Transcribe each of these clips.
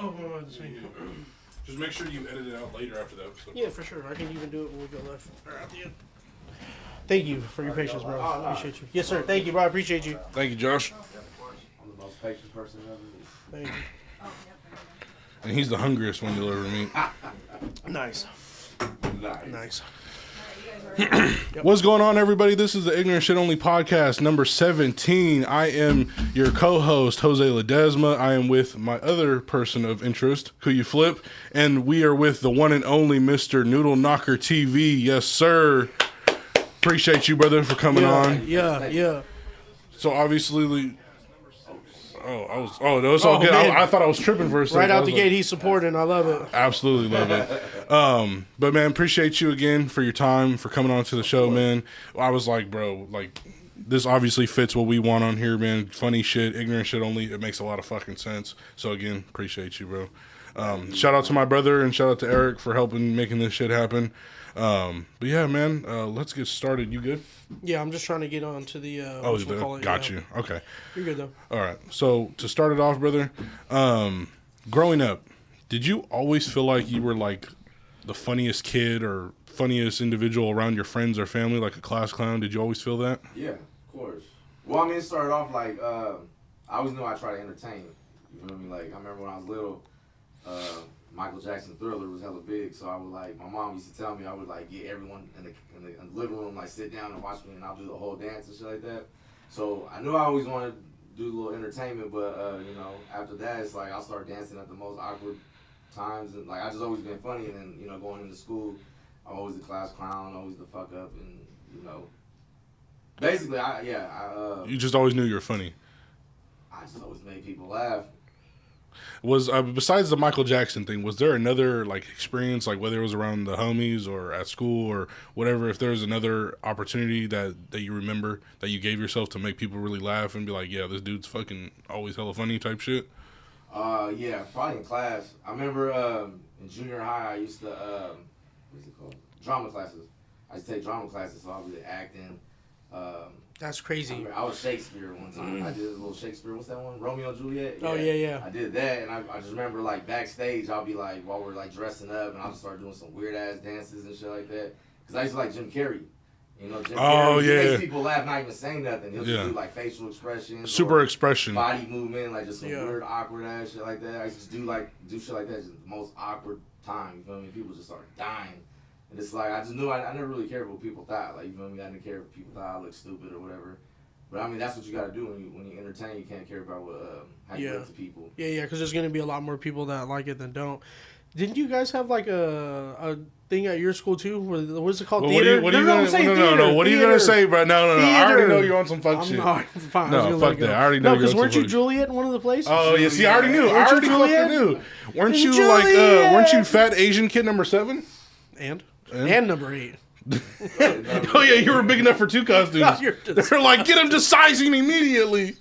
Oh, no, Just make sure you edit it out later after that. So. Yeah, for sure. I can even do it when we go left or at the end. Thank you for your patience, bro. Appreciate you. Yes, sir. Thank you, bro. I appreciate you. Thank you, Josh. I'm the most patient person ever. Thank you. And he's the hungriest when you deliver meat. Nice. Nice. What's going on, everybody? This is the Ignorant Shit Only podcast, number 17. I am your co-host, Jose Ledesma. I am with my other person of interest, Kuya Flip, and we are with the one and only Mr. NoodleKnockerTV. Yes, sir. Appreciate you, brother, for coming on. Yeah. So obviously, no, it's all good. I thought I was tripping for a second. Right out the gate, he's supporting. I love it. Absolutely love it. But man, appreciate you again for your time, for coming on to the show, man. I was like, bro, like this obviously fits what we want on here, man. Funny shit, ignorant shit only. It makes a lot of fucking sense. So again, appreciate you, bro. Shout out to my brother and shout out to Eric for helping making this shit happen. But yeah, man, let's get started. You good? Yeah, I'm just trying to get on to the got you. Okay. You're good though. All right. So to start it off, brother, growing up, did you always feel like you were like the funniest kid or funniest individual around your friends or family, like a class clown? Did you always feel that? Yeah, of course. Well, I mean, it started off like I always knew I tried to entertain. You feel me? Like I remember when I was little, Michael Jackson Thriller was hella big, so I would like, my mom used to tell me I would like get everyone in the living room, like sit down and watch me, and I'll do the whole dance and shit like that. So I knew I always wanted to do a little entertainment, but you know, after that it's like I'll start dancing at the most awkward times, and like I just always been funny, and then you know, going into school, I'm always the class clown, always the fuck up, and you know, basically you just always knew you were funny. I just always made people laugh. Was besides the Michael Jackson thing, was there another like experience, like whether it was around the homies or at school or whatever, if there was another opportunity that you remember that you gave yourself to make people really laugh and be like, yeah, this dude's fucking always hella funny type shit? Yeah, probably in class. I remember in junior high I used to what's it called? Drama classes. I used to take drama classes, so I was acting. That's crazy. I was Shakespeare one time. I did a little Shakespeare. What's that one? Romeo and Juliet? Yeah. Oh, yeah. I did that, and I just remember, like, backstage, I'll be, like, while we're, like, dressing up, and I'll just start doing some weird-ass dances and shit like that. Because I used to like Jim Carrey. You know, Jim Carrey, he makes people laugh, not even saying nothing. He'll just do, like, facial expressions. Super expression. Body movement, like, just some weird, awkward-ass shit like that. I used to do shit like that, just the most awkward time, you feel me? People just start dying. And it's like, I just knew I never really cared what people thought. Like, you feel me? I didn't care if people thought I looked stupid or whatever. But I mean, that's what you gotta do when you entertain. You can't care about what how you look to people. Yeah, because there's gonna be a lot more people that like it than don't. Didn't you guys have like a thing at your school too? What's it called? Well, theater? What are you gonna say, bro? No. I already know you're on some fuck shit. Fine. No, fuck that. I already know. No, because weren't you Juliet in one of the places? Oh yeah, see, I already knew. I already fucking knew. Weren't you weren't you fat Asian kid number 7? And number 8. Oh yeah, you were big enough for 2 costumes. They're like, get him to sizing immediately.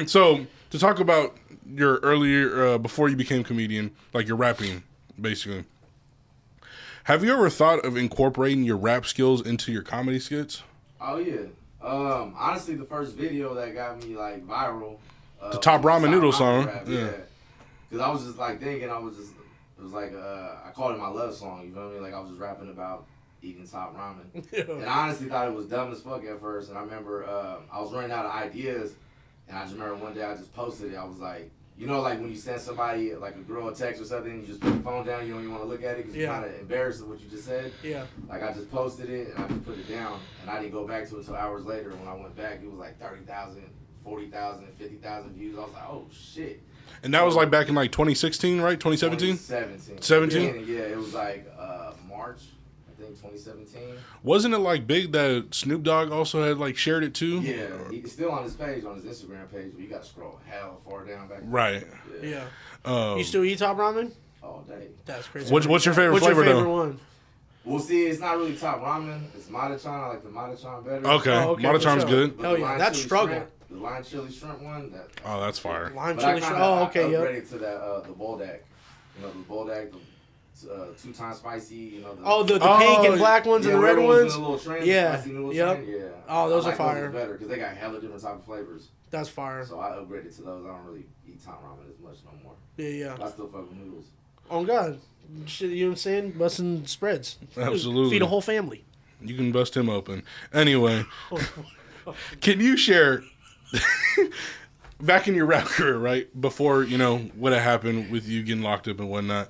So to talk about your earlier before you became comedian, like your rapping, basically. Have you ever thought of incorporating your rap skills into your comedy skits? Oh yeah. Honestly, the first video that got me like viral, the Top Ramen Noodle song. Rap, yeah. Because I was just like thinking, it was like, I called it my love song, you feel me? Like, I was just rapping about eating top ramen. And I honestly thought it was dumb as fuck at first. And I remember I was running out of ideas. And I just remember one day I just posted it. I was like, you know, like when you send somebody, like a girl a text or something, you just put the phone down, you don't even want to look at it because you're kind of embarrassed of what you just said. Yeah. Like, I just posted it and I just put it down. And I didn't go back to it until hours later. When I went back, it was like 30,000, 40,000, 50,000 views. I was like, oh, shit. And that was like back in like 2016, right? 2017? 17? Yeah, it was like March, I think, 2017. Wasn't it like big that Snoop Dogg also had like shared it too? Yeah, he's still on his page, on his Instagram page, but you got to scroll hell far down back. Right. Yeah. You still eat top ramen? All day. That's crazy. What's your favorite flavor though? What's your favorite one? Well, see, it's not really top ramen. It's Matachan. I like the Matachan better. Okay. Matachan's good. Oh yeah, that's struggle. The lime chili shrimp one. That's fire. Lime chili shrimp. Oh, okay, yeah. I upgraded to that the buldak. You know, the buldak, the 2 times spicy. You know. The pink and black ones and the red ones. The little trend, yeah. Yeah. Oh, those are fire. Those are better because they got hella different type of flavors. That's fire. So I upgraded to those. I don't really eat Tom ramen as much no more. Yeah. But I still fuck with noodles. Oh God, shit, you know what I'm saying? Busting spreads. Absolutely. Feed a whole family. You can bust him open. Anyway, can you share back in your rap career, right? Before, what had happened with you getting locked up and whatnot,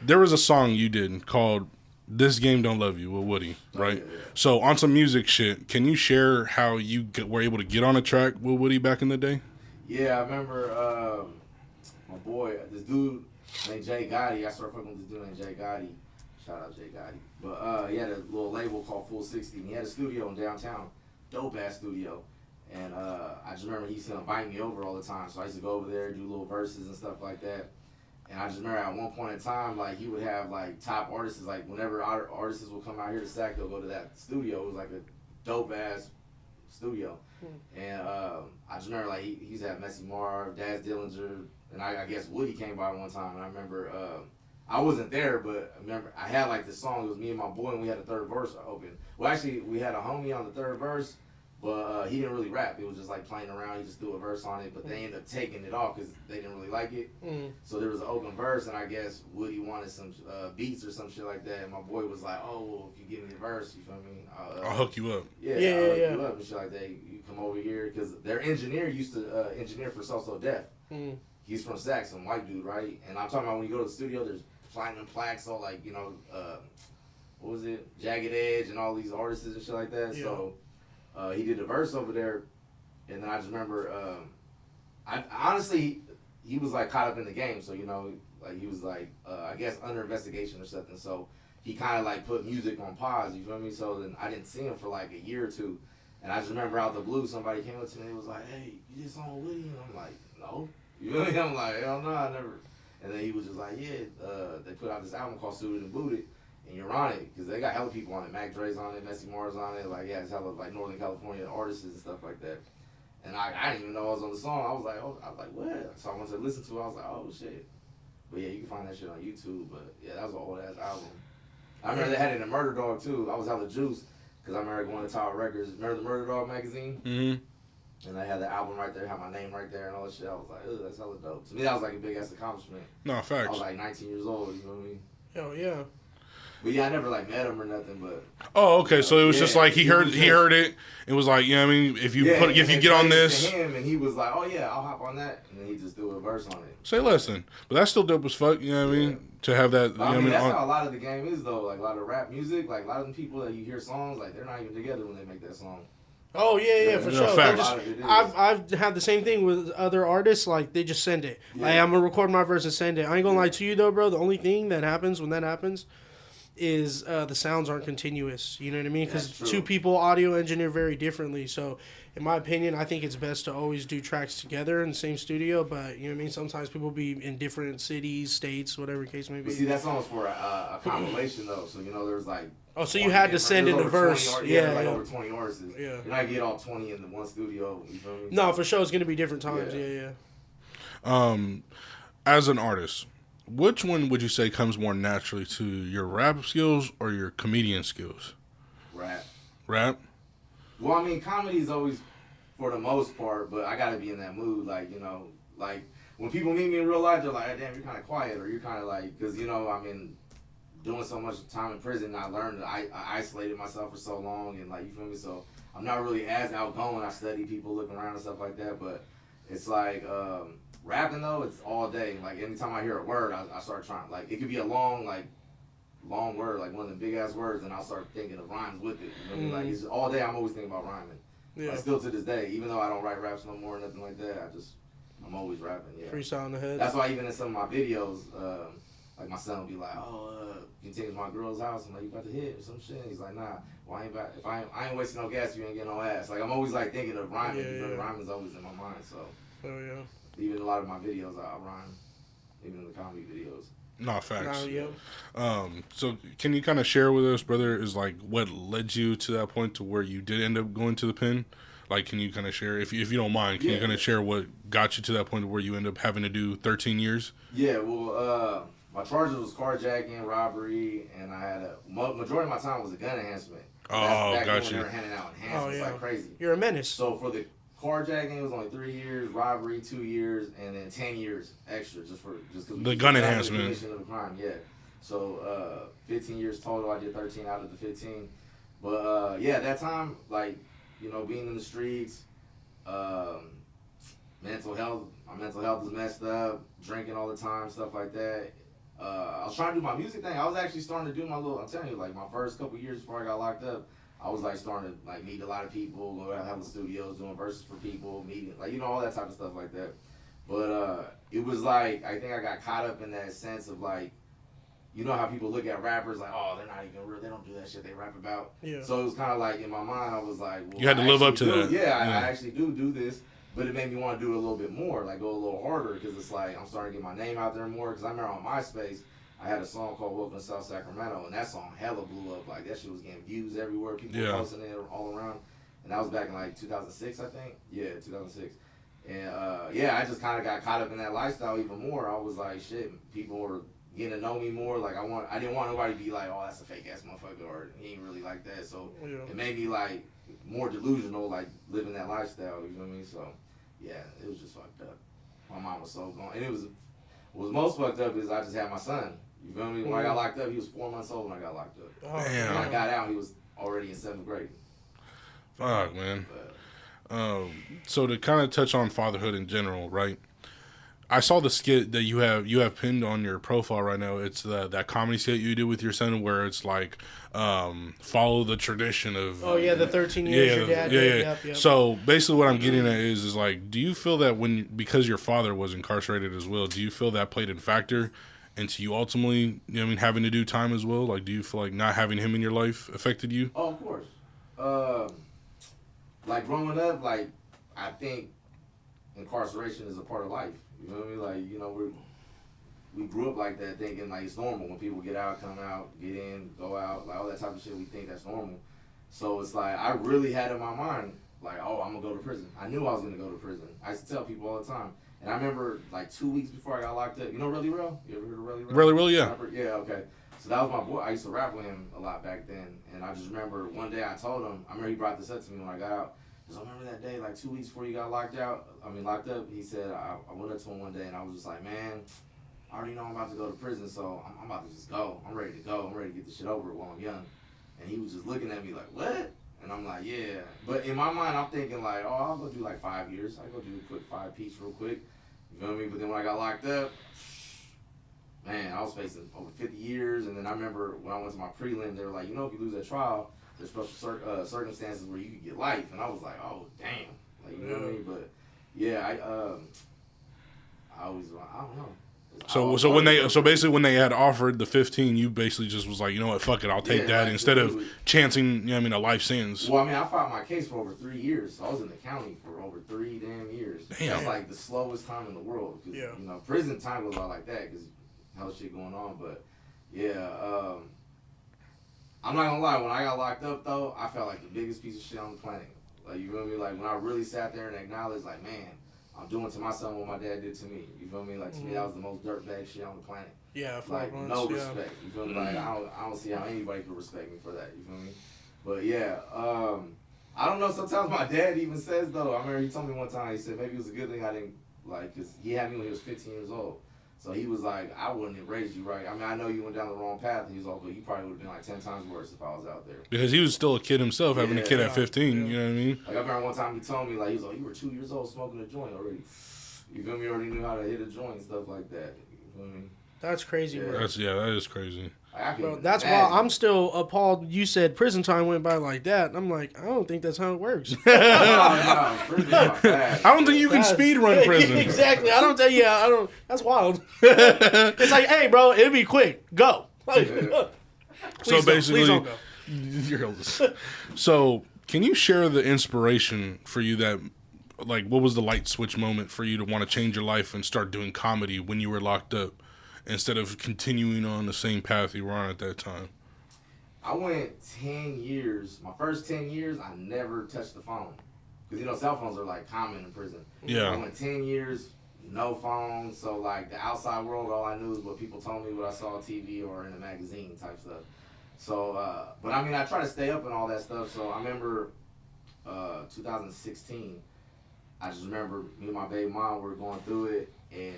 there was a song you did called This Game Don't Love You with Woody, right? Yeah. So on some music shit, can you share how you were able to get on a track with Woody back in the day? Yeah, I remember my boy, this dude named Jay Gotti. I started fucking with this dude named Jay Gotti. Shout out Jay Gotti. But he had a little label called Full 60, and he had a studio in downtown. Dope ass studio. And I just remember he used to invite me over all the time. So I used to go over there, do little verses and stuff like that. And I just remember at one point in time, like, he would have, like, top artists. Like, whenever artists would come out here to Sac, they'll go to that studio. It was, like, a dope-ass studio. And I just remember, like, he used to have Messy Marv, Daz Dillinger, and I guess Woody came by one time. And I remember, I wasn't there, but I remember I had, like, this song. It was me and my boy, and we had a third verse open. Well, actually, we had a homie on the third verse. But he didn't really rap. It was just like playing around. He just threw a verse on it. But they ended up taking it off because they didn't really like it. So there was an open verse, and I guess Woody wanted some beats or some shit like that. And my boy was like, "Oh, well, if you give me the verse, you feel me? I'll hook you up." Yeah. I'll hook you up and shit like that. You come over here because their engineer used to engineer for So Def. He's from Sac, some white dude, right? And I'm talking about when you go to the studio, there's platinum plaques, all like what was it, Jagged Edge, and all these artists and shit like that. Yeah. So. He did a verse over there, and then I just remember, I honestly, he was like caught up in the game, so like he was like, I guess under investigation or something, so he kind of like put music on pause, you feel me? So then I didn't see him for like a year or two, and I just remember out the blue, somebody came up to me and was like, "Hey, you did song with Woody?" And I'm like, "No," you feel me? I'm like, "Hell no, I never." And then he was just like, "Yeah, they put out this album called Suited and Booted. And you're on it, because they got hella people on it. Mac Dre's on it, Messy Marv's on it. Like, yeah, it's hella, like, Northern California artists and stuff like that. And I didn't even know I was on the song. I was like, what? So I went to listen to it. I was like, oh, shit. But, yeah, you can find that shit on YouTube. But, yeah, that was an old-ass album. I remember they had it in Murder Dog, too. I was hella juiced, because I remember going to Tower Records. Remember the Murder Dog magazine? Mm-hmm. And they had the album right there, had my name right there and all that shit. I was like, ugh, that's hella dope. To me, that was, like, a big-ass accomplishment. No, facts. I was, like, 19 years old, you know what I mean? Hell, yeah. But yeah, I never like met him or nothing. But okay, so it was just like he heard it. It was like, I mean, if you get on this, to him, and he was like, "Oh yeah, I'll hop on that," and then he just threw a verse on it. Say less than, but that's still dope as fuck. You know what I mean? To have that. I mean, that's how a lot of the game is though. Like a lot of rap music, like a lot of the people that you hear songs, like they're not even together when they make that song. Oh yeah, for sure. Facts. I've had the same thing with other artists. Like they just send it. Yeah. Like I'm gonna record my verse and send it. I ain't gonna lie to you though, bro. The only thing that happens when that happens is the sounds aren't continuous. You know what I mean? Because two people audio engineer very differently. So, in my opinion, I think it's best to always do tracks together in the same studio. But, you know what I mean? Sometimes people be in different cities, states, whatever the case may be. But see, that song's for a compilation, though. So, there's like... Oh, so you had to send in the verse. Like over 20 artists. Yeah. You're not going to get all 20 in the one studio. You feel me? No, for sure. It's going to be different times. Yeah. As an artist... Which one would you say comes more naturally to your rap skills or your comedian skills? Rap? Well, I mean, comedy is always for the most part, but I got to be in that mood. Like, like when people meet me in real life, they're like, hey, damn, you're kind of quiet. Or you're kind of like, because, I mean, doing so much time in prison, I learned that I isolated myself for so long. And, like, you feel me? So I'm not really as outgoing. I study people, look around and stuff like that. But it's like... rapping though, it's all day. Like anytime I hear a word, I start trying. Like it could be a long word, like one of the big ass words, and I'll start thinking of rhymes with it. You know what I mean? Like it's just, all day I'm always thinking about rhyming. Yeah. Like, still to this day, even though I don't write raps no more or nothing like that, I'm always rapping. Yeah. Freestyle in the head. That's why even in some of my videos, like my son will be like, "Oh, can you take me to my girl's house?" I'm like, "You about to hit or some shit?" And he's like, "Nah, well, I ain't wasting no gas, you ain't getting no ass." Like I'm always like thinking of rhyming. Yeah. Rhyming's always in my mind. So. Oh yeah. Even a lot of my videos, I rhyme, even in the comedy videos. No, facts. No, yeah. So can you kind of share with us, brother, is like what led you to that point to where you did end up going to the pen? Like, can you kind of share, if you don't mind, can you kind of share what got you to that point where you end up having to do 13 years? Yeah, well, my charges was carjacking, robbery, and I had majority of my time was a gun enhancement. Oh, That's back gotcha. when they were handing out enhancements like crazy. You're a menace. So carjacking was only 3 years, robbery 2 years, and then 10 years extra just because the gun enhancement. Commission of the crime, yeah. So 15 years total. I did 13 out of the 15. But yeah, that time, like, you know, being in the streets, mental health. My mental health was messed up. Drinking all the time, stuff like that. I was trying to do my music thing. I was actually starting to do my little. I'm telling you, like my first couple years before I got locked up, I was like starting to like meet a lot of people, go out having studios, doing verses for people, meeting, like, you know, all that type of stuff like that. But it was like, I think I got caught up in that sense of like, you know how people look at rappers like, oh, they're not even real, they don't do that shit they rap about. Yeah. So it was kind of like in my mind, I was like, well, you had to live up to that. Yeah, I actually do this, but it made me want to do it a little bit more, like go a little harder, because it's like I'm starting to get my name out there more. Because I remember on MySpace, I had a song called Welcome to South Sacramento, and that song hella blew up. Like, that shit was getting views everywhere. People were posting it all around. And that was back in, like, 2006, I think. Yeah, 2006. And, yeah, I just kind of got caught up in that lifestyle even more. I was like, shit, people were getting to know me more. Like, I didn't want nobody to be like, oh, that's a fake-ass motherfucker, or he ain't really like that. So it made me, like, more delusional, like, living that lifestyle, you know what I mean? So, yeah, it was just fucked up. My mom was so gone. And what was most fucked up is I just had my son. You feel me? When I got locked up, he was 4 months old when I got locked up. Oh, damn. When I got out, he was already in 7th grade. Fuck, man. So to kind of touch on fatherhood in general, right? I saw the skit that you have pinned on your profile right now. It's that comedy skit you did with your son where it's like follow the tradition of. Oh yeah, the 13 years your dad did. Yep. So basically, what I'm getting at is like, do you feel that because your father was incarcerated as well, do you feel that played a factor into you ultimately, you know what I mean, having to do time as well? Like, do you feel like not having him in your life affected you? Oh, of course. Like growing up, like I think incarceration is a part of life. You know what I mean? Like, you know, we grew up like that, thinking like it's normal when people get out, come out, get in, go out, like all that type of shit. We think that's normal. So it's like I really had in my mind, like, oh, I'm gonna go to prison. I knew I was gonna go to prison. I used to tell people all the time. And I remember like 2 weeks before I got locked up. You know Relly Real? You ever heard of Relly Real? Relly Real, yeah. Yeah, okay. So that was my boy. I used to rap with him a lot back then. And I just remember one day I told him, I remember he brought this up to me when I got out. Because I remember that day, like 2 weeks before you got locked up, he said, I went up to him one day and I was just like, man, I already know I'm about to go to prison, so I'm about to just go. I'm ready to go. I'm ready to get this shit over while I'm young. And he was just looking at me like, what? And I'm like, yeah. But in my mind, I'm thinking like, oh, I'll go do like 5 years. I'll go do a quick 5-piece real quick. You feel me? But then when I got locked up, man, I was facing over 50 years. And then I remember when I went to my prelim, they were like, you know, if you lose that trial, there's special circumstances where you could get life. And I was like, oh, damn. Like, you know what I mean? But, yeah, I always, I don't know. So basically when they had offered the 15, you basically just was like, you know what, fuck it, I'll take that instead of chancing, you know what I mean, a life sentence. Well, I mean, I fought my case for over 3 years. So I was in the county for over 3 damn years. Damn. That's like the slowest time in the world. Cause, you know, prison time goes out like that because hell shit going on. But yeah, I'm not gonna lie. When I got locked up though, I felt like the biggest piece of shit on the planet. Like, you feel me? Like when I really sat there and acknowledged, like, man, I'm doing to my son what my dad did to me. You feel me? Like, to me, that was the most dirtbag shit on the planet. Yeah, like, no respect. You feel me? Like, I don't see how anybody could respect me for that. You feel me? But yeah, I don't know. Sometimes my dad even says though. I remember he told me one time. He said maybe it was a good thing I didn't like, cause he had me when he was 15 years old. So he was like, I wouldn't have raised you right. I mean, I know you went down the wrong path. And he was like, but you probably would have been like 10 times worse if I was out there. Because he was still a kid himself, having a kid at 15. You know what I mean? Like I remember one time he told me, like, he was like, you were 2 years old smoking a joint already. You feel me? Already knew how to hit a joint and stuff like that. You feel me? That's crazy, bro. That is crazy. Bro, that's why I'm still appalled. You said prison time went by like that. I'm like, I don't think that's how it works. I don't think you can speed run prison. Exactly. I don't. That's wild. It's like, hey, bro, it'll be quick. Go. Like, so basically, please don't go. You're so can you share the inspiration for you that, like, what was the light switch moment for you to want to change your life and start doing comedy when you were locked up, instead of continuing on the same path you were on at that time? I went 10 years. My first 10 years, I never touched the phone. Because, you know, cell phones are, like, common in prison. Yeah. I went 10 years, no phone. So, like, the outside world, all I knew is what people told me, what I saw on TV or in a magazine type stuff. So, but, I mean, I try to stay up and all that stuff. So, I remember 2016, I just remember me and my baby mom were going through it, and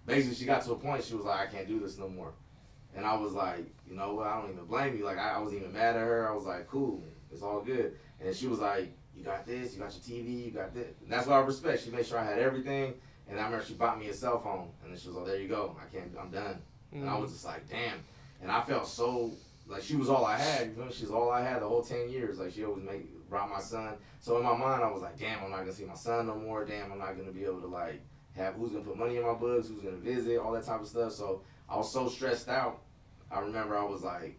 basically she got to a point, she was like, I can't do this no more. And I was like, you know what, I don't even blame you. Like, I wasn't even mad at her. I was like, cool, it's all good. And she was like, you got this, you got your TV, you got this. And that's what I respect. She made sure I had everything. And I remember she bought me a cell phone. And then she was like, there you go, I'm done. And I was just like, damn. And I felt so, like, she was all I had. You know, she was all I had the whole 10 years. Like, she always brought my son. So in my mind, I was like, damn, I'm not going to see my son no more. Damn, I'm not going to be able to, like, have who's going to put money in my books, who's going to visit, all that type of stuff. So I was so stressed out. I remember I was like,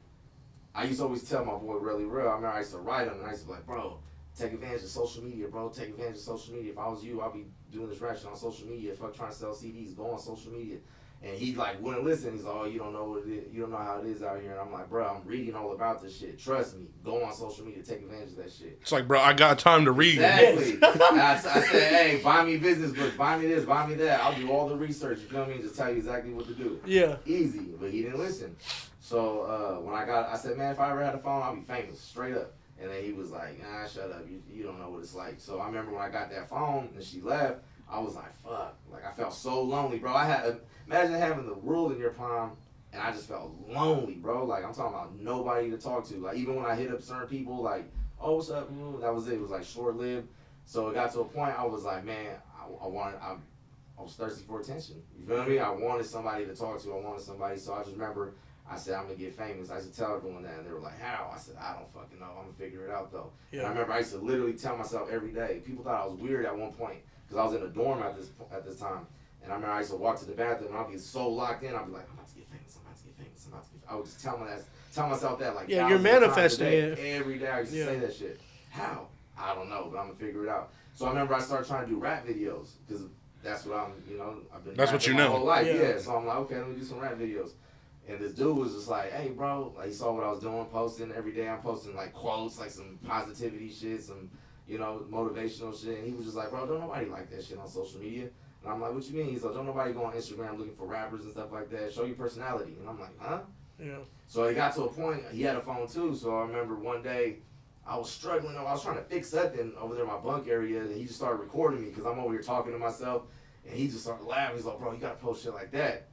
I used to always tell my boy really real. I remember I used to write him, and I used to be like, bro, take advantage of social media, bro. Take advantage of social media. If I was you, I'd be doing this rap shit on social media. If I'm trying to sell CDs, go on social media. And he like wouldn't listen. He's like, oh, you don't know what it is. You don't know how it is out here. And I'm like, bro, I'm reading all about this shit. Trust me. Go on social media. Take advantage of that shit. It's like, bro, I got time to read. Exactly. I said, hey, buy me business books. Buy me this. Buy me that. I'll do all the research. You feel me? And just tell you exactly what to do. Yeah. Easy. But he didn't listen. So when I said, man, if I ever had a phone, I'll be famous. Straight up. And then he was like, nah, shut up. You don't know what it's like. So I remember when I got that phone and she left, I was like, fuck. Like, I felt so lonely, bro. Imagine having the world in your palm, and I just felt lonely, bro. Like, I'm talking about nobody to talk to. Like, even when I hit up certain people, like, oh, what's up? That was it. It was, like, short-lived. So it got to a point I was like, man, I was thirsty for attention. You feel me? I wanted somebody to talk to. I wanted somebody. So I just remember I said, I'm going to get famous. I used to tell everyone that, and they were like, how? I said, I don't fucking know. I'm going to figure it out, though. Yeah. And I remember I used to literally tell myself every day. People thought I was weird at one point because I was in a dorm at this time. And I remember I used to walk to the bathroom, and I'd be so locked in. I'd be like, I'm about to get famous. I'm about to get famous. I'm about to get famous. I would just tell myself that, like, yeah, you're manifesting it. Every day I used to say that shit. How? I don't know, but I'm going to figure it out. So I remember I started trying to do rap videos because that's what I've been that's what you my know. whole life. Yeah. So I'm like, okay, let me do some rap videos. And this dude was just like, hey, bro, like, he saw what I was doing, posting every day. I'm posting, like, quotes, like, some positivity shit, some, motivational shit. And he was just like, bro, don't nobody like that shit on social media. And I'm like, what you mean? He's like, don't nobody go on Instagram looking for rappers and stuff like that. Show your personality. And I'm like, huh? Yeah. So it got to a point, he had a phone too. So I remember one day, I was struggling. I was trying to fix something over there in my bunk area. And he just started recording me because I'm over here talking to myself. And he just started laughing. He's like, bro, you got to post shit like that.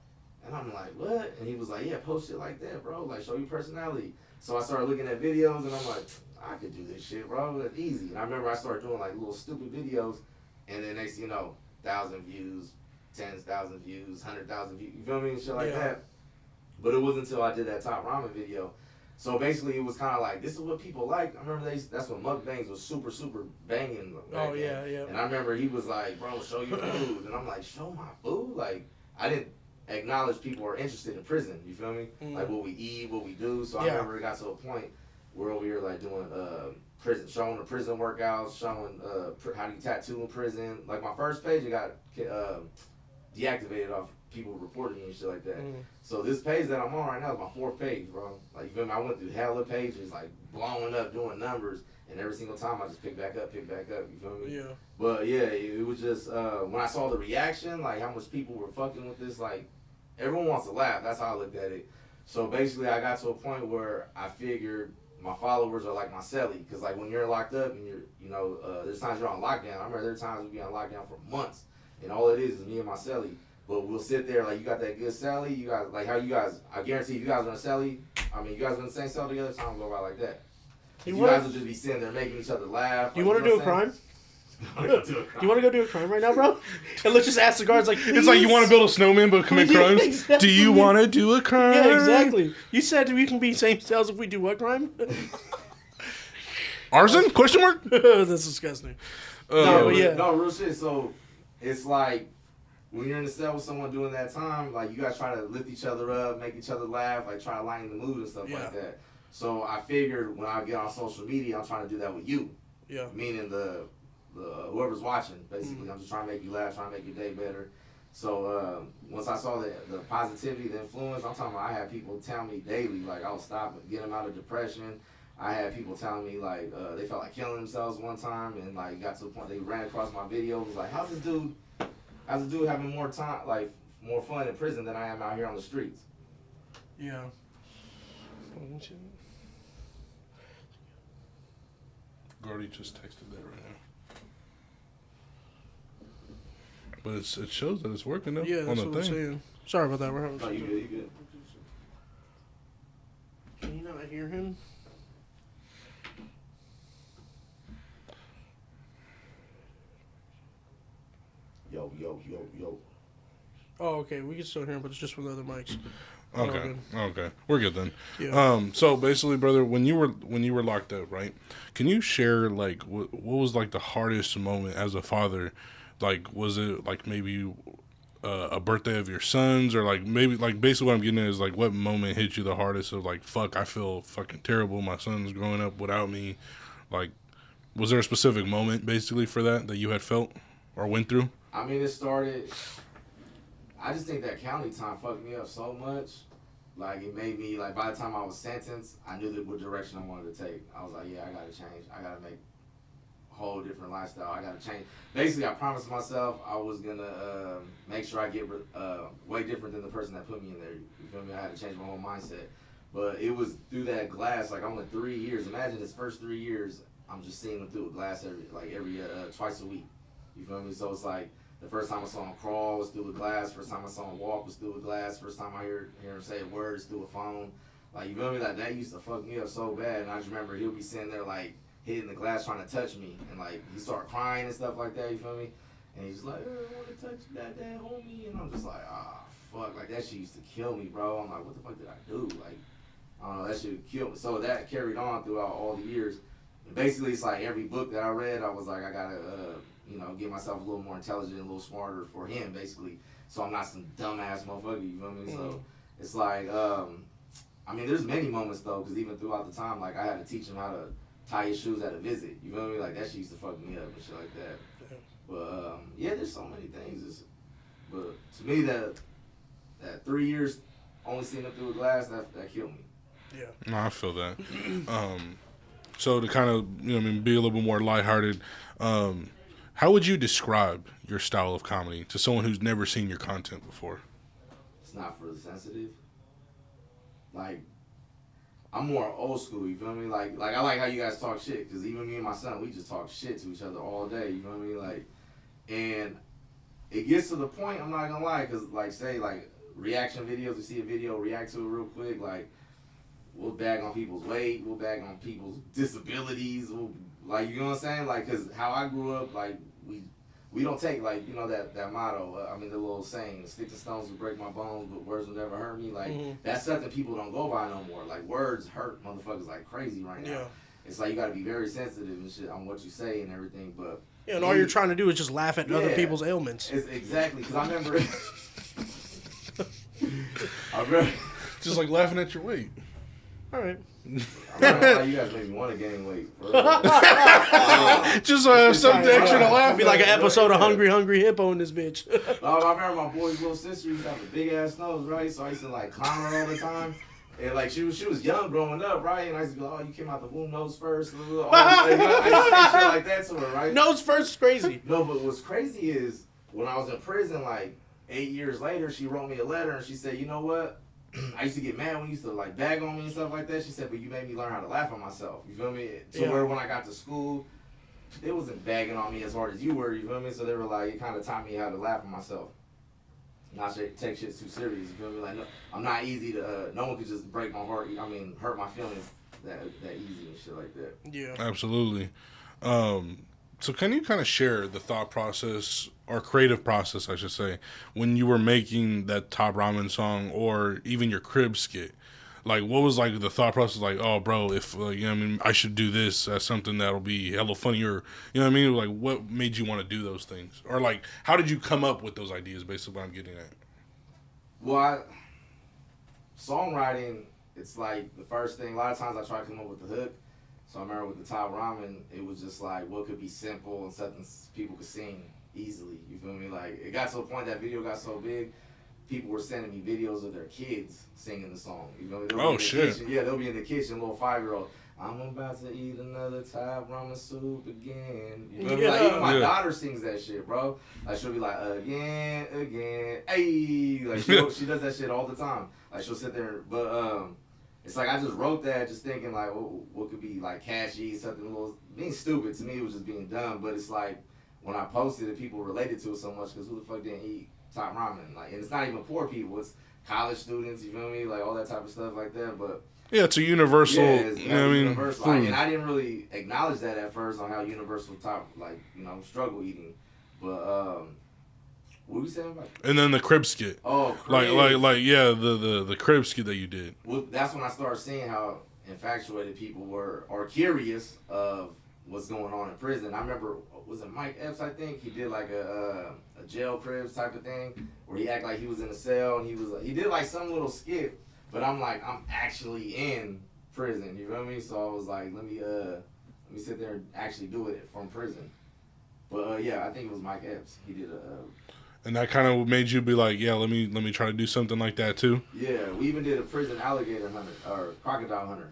And I'm like, what? And he was like, yeah, post shit like that, bro. Like, show your personality. So I started looking at videos, and I'm like, I could do this shit, bro. That's easy. And I remember I started doing, like, little stupid videos. And then next thing you know, 1,000 views, 10,000 views, 100,000 views. You feel me? And shit like that. But it wasn't until I did that Top Ramen video. So basically, it was kind of like, this is what people like. I remember that's when mukbangs was super, super banging. Oh, yeah, yeah. And I remember he was like, bro, show your food. And I'm like, show my food? Like, I didn't acknowledge people are interested in prison. You feel me? Like what we eat, what we do. So I remember it got to a point where over here like doing showing the prison workouts, showing how do you tattoo in prison. Like my first page, it got deactivated off people reporting me and shit like that. So this page that I'm on right now is my 4th page, bro. Like you feel me? I went through hella pages, like blowing up, doing numbers, and every single time I just pick back up. You feel me? Yeah. But yeah, it was just when I saw the reaction, like how much people were fucking with this, like. Everyone wants to laugh. That's how I looked at it. So basically, I got to a point where I figured my followers are like my celly. Because like when you're locked up and there's times you're on lockdown. I remember there are times we'll be on lockdown for months. And all it is me and my celly. But we'll sit there like you got that good celly. You guys, like how you guys, I guarantee you guys are in a celly. I mean, you guys are in the same cell together. Time will go by like that. You guys will just be sitting there making each other laugh. You want to do a crime? You want to go do a crime right now, bro? And let's just ask the guards, like, it's like you want to build a snowman but commit crimes. Exactly. Do you want to do a crime? Yeah, exactly. You said we can be same cells if we do what crime? Arson? Question mark? That's disgusting. No, real shit. So it's like when you're in the cell with someone doing that time, like you guys try to lift each other up, make each other laugh, like try to lighten the mood and stuff like that. So I figured when I get on social media, I'm trying to do that with you. Yeah. Meaning the whoever's watching, basically. I'm just trying to make you laugh, trying to make your day better. So once I saw the positivity, the influence, I'm talking about I had people tell me daily, like I'll stop and get them out of depression. I had people telling me like they felt like killing themselves one time and like got to the point they ran across my video, was like, how's this dude having more time, like more fun in prison than I am out here on the streets? Yeah. Gordy just texted that right now. But it shows that it's working though. Yeah, on that's the what I'm thing. saying. Sorry about that. We're having. No, you good, you good. Can you not hear him? Yo. Oh, okay. We can still hear him, but it's just from the other mics. Okay. Okay. We're good then. Yeah. So basically, brother, when you were locked up, right? Can you share like what was like the hardest moment as a father? Like, was it like maybe a birthday of your son's, or like maybe like basically what I'm getting at is like what moment hit you the hardest of like, fuck, I feel fucking terrible. My son's growing up without me. Like, was there a specific moment basically for that you had felt or went through? I mean, it started. I just think that county time fucked me up so much. Like, it made me, like, by the time I was sentenced, I knew what direction I wanted to take. I was like, yeah, I gotta change. I gotta make a whole different lifestyle. I gotta change. Basically, I promised myself I was gonna make sure I get way different than the person that put me in there. You feel me? I had to change my whole mindset. But it was through that glass. Like, I went 3 years. Imagine his first 3 years, I'm just seeing him through a glass every twice a week. You feel me? So it's like, the first time I saw him crawl was through a glass. First time I saw him walk was through a glass. First time I hear him say words through a phone. Like, you feel me? Like, that used to fuck me up so bad. And I just remember he'll be sitting there, like, hitting the glass trying to touch me. And, like, he started crying and stuff like that, you feel me? And he's just like, I want to touch that homie. And I'm just like, fuck. Like, that shit used to kill me, bro. I'm like, what the fuck did I do? Like, I don't know, that shit killed me. So that carried on throughout all the years. And basically, it's like every book that I read, I was like, I gotta, get myself a little more intelligent, a little smarter for him, basically. So I'm not some dumbass motherfucker, you feel me? So it's like, I mean, there's many moments, though, because even throughout the time, like, I had to teach him how to tie his shoes at a visit. You feel me? Like, that shit used to fuck me up and shit like that. Yeah. But, yeah, there's so many things. But to me, that 3 years only seeing him through a glass, that killed me. Yeah. No, I feel that. So to kind of, be a little bit more lighthearted, how would you describe your style of comedy to someone who's never seen your content before? It's not for the sensitive. Like, I'm more old school, you feel me? Like I like how you guys talk shit, because even me and my son, we just talk shit to each other all day, you feel me? Like, and it gets to the point, I'm not gonna lie, because, like, say, like, reaction videos, we see a video, react to it real quick, like, we'll bag on people's weight, we'll bag on people's disabilities, like, you know what I'm saying? Like, because how I grew up, like, we don't take, like, that motto, the little saying, sticks and stones will break my bones, but words will never hurt me. Like, that's something people don't go by no more. Like, words hurt motherfuckers like crazy right now. Yeah. It's like, you gotta be very sensitive and shit on what you say and everything, but... Yeah, and all you're trying to do is just laugh at other people's ailments. Exactly, because I remember... Just like laughing at your weight. All right. I don't know how you guys make me want to gain weight. Just something extra to laugh. Be like an episode of Hungry Hippo in this bitch. I remember my boy's little sister used to have a big ass nose, right? So I used to like clown her all the time. And like she was young growing up, right? And I used to go, oh, you came out the womb nose first. I used to say shit like that to her, right? Nose first is crazy. No, but what's crazy is when I was in prison, like 8 years later, she wrote me a letter and she said, you know what? I used to get mad when you used to like bag on me and stuff like that. She said, but you made me learn how to laugh at myself. You feel me? Where when I got to school, they wasn't bagging on me as hard as you were. You feel me? So they were like, it kind of taught me how to laugh at myself. Not take shit too serious. You feel me? Like, no, I'm not easy to. No one could just break my heart. Hurt my feelings that easy and shit like that. Yeah. Absolutely. So can you kind of share the thought process or creative process, I should say, when you were making that Top Ramen song or even your crib skit? Like, what was like the thought process? Like, oh, bro, if I should do this as something that'll be hella funny, or like, what made you want to do those things, or like, how did you come up with those ideas? Basically, what I'm getting at. Well, songwriting, it's like the first thing. A lot of times I try to come up with the hook. So I remember with the Top Ramen, it was just like, what could be simple and something people could sing easily, you feel me? Like, it got to a point, that video got so big, people were sending me videos of their kids singing the song, you feel me? Oh, shit. Kitchen. Yeah, they'll be in the kitchen, little 5-year-old, I'm about to eat another Top Ramen soup again. You feel me? Like, even my daughter sings that shit, bro. Like, she'll be like, again, ayy. Like, she does that shit all the time. Like, she'll sit there, but, it's like I just wrote that just thinking like what could be like catchy, something a little being stupid. To me it was just being dumb, but it's like when I posted it, people related to it so much because who the fuck didn't eat top ramen? Like, and it's not even poor people; it's college students. You feel me? Like all that type of stuff like that. But yeah, it's a universal. yeah, it's universal. Food. And I didn't really acknowledge that at first on how universal top, like struggle eating. But what were you saying about? And then the crib skit. Oh, crib. like yeah, the crib skit that you did. Well, that's when I started seeing how infatuated people were or curious of what's going on in prison. I remember, was it Mike Epps, I think? He did like a jail cribs type of thing where he acted like he was in a cell and he did like some little skit, but I'm like, I'm actually in prison, you feel me? So I was like, let me sit there and actually do it from prison. But yeah, I think it was Mike Epps. He did and that kind of made you be like, yeah, let me try to do something like that too. Yeah, we even did a prison alligator hunter or crocodile hunter.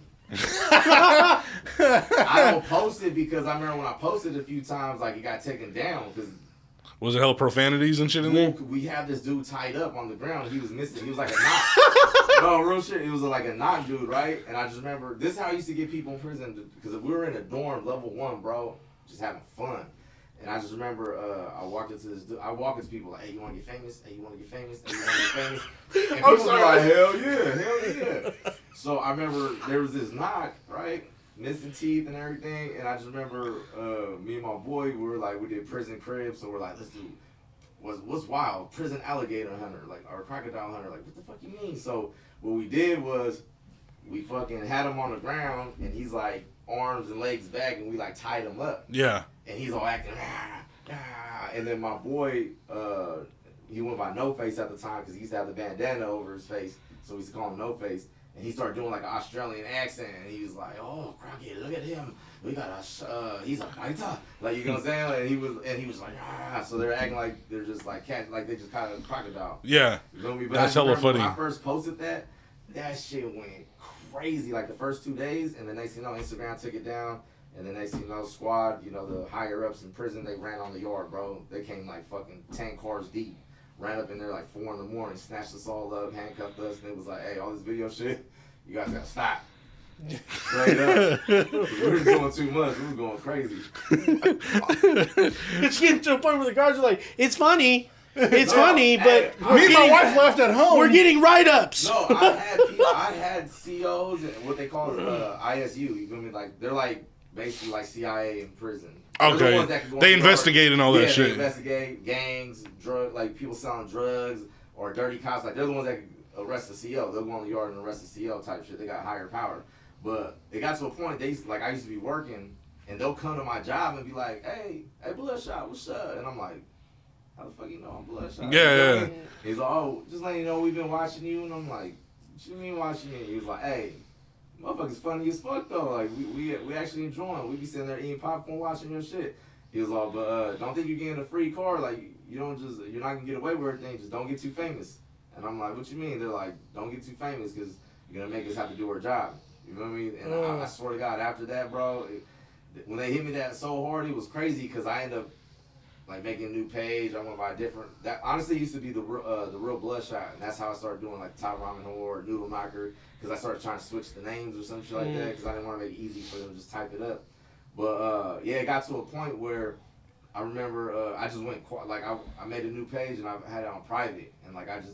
I don't post it because I remember when I posted a few times, like it got taken down because. Was it hella profanities and shit in there? We had this dude tied up on the ground. He was missing. He was like a knot. No, real shit. It was like a knot dude, right? And I just remember this is how I used to get people in prison because we were in a dorm, level 1, bro, just having fun. And I just remember I walked into this dude. I walk into people like, hey, you want to get famous? Hey, you want to get famous? Hey, you want to get famous? And people were like, hell yeah. So I remember there was this knot, right? Missing teeth and everything. And I just remember me and my boy, we did prison cribs. So we're like, let's do, what's wild? Prison alligator hunter, like, or crocodile hunter. Like, what the fuck you mean? So what we did was we fucking had him on the ground and he's like arms and legs back and we like tied him up. Yeah. And he's all acting, and then my boy, he went by No Face at the time because he used to have the bandana over his face, so we used to call him No Face. And he started doing like an Australian accent, and he was like, "Oh, Crockett, look at him. We got he's a fighter." Like, you know what I'm saying? Like, and he was like, "Ah." So they're acting like they're just like cat, like they just kind of crocodile. Yeah. You know me? But that's hella funny. When I first posted that shit went crazy. Like the first 2 days, and the next thing you know, Instagram took it down. And the next thing you know, squad, the higher ups in prison, they ran on the yard, bro. They came like fucking 10 cars deep. Ran up in there like 4 in the morning, snatched us all up, handcuffed us, and it was like, hey, all this video shit, you guys gotta stop. Straight up. We were doing too much. We were going crazy. It's getting to a point where the guards are like, it's funny. It's funny, but me and my wife left at home. We're getting write-ups. No, I had COs and what they call ISU. You feel me? Like, they're like, basically like CIA in prison. Okay. They investigate and all that shit. They investigate gangs, like people selling drugs or dirty cops. Like, they're the ones that can arrest the CO. They'll go on the yard and arrest the CO type shit. They got higher power. But it got to a point, I used to be working and they'll come to my job and be like, hey, Bloodshot, what's up? And I'm like, how the fuck you know I'm Bloodshot? Yeah. He's like, oh, just letting you know we've been watching you. And I'm like, what you mean watching you? He was like, hey, motherfucker's funny as fuck though. Like we actually enjoying. We be sitting there eating popcorn, watching your shit. He was like, but don't think you're getting a free car. Like you're not gonna get away with everything. Just don't get too famous. And I'm like, what you mean? They're like, don't get too famous because you're gonna make us have to do our job. You know what I mean? And I swear to God, after that, bro, when they hit me that so hard, it was crazy because I ended up like making a new page. I went by a different. That honestly used to be the real Bloodshot, and that's how I started doing like Top Ramen Whore, NoodleKnocker, because I started trying to switch the names or some shit like that because I didn't want to make it easy for them to just type it up. But yeah, it got to a point where I remember I just went like I made a new page and I had it on private, and like I was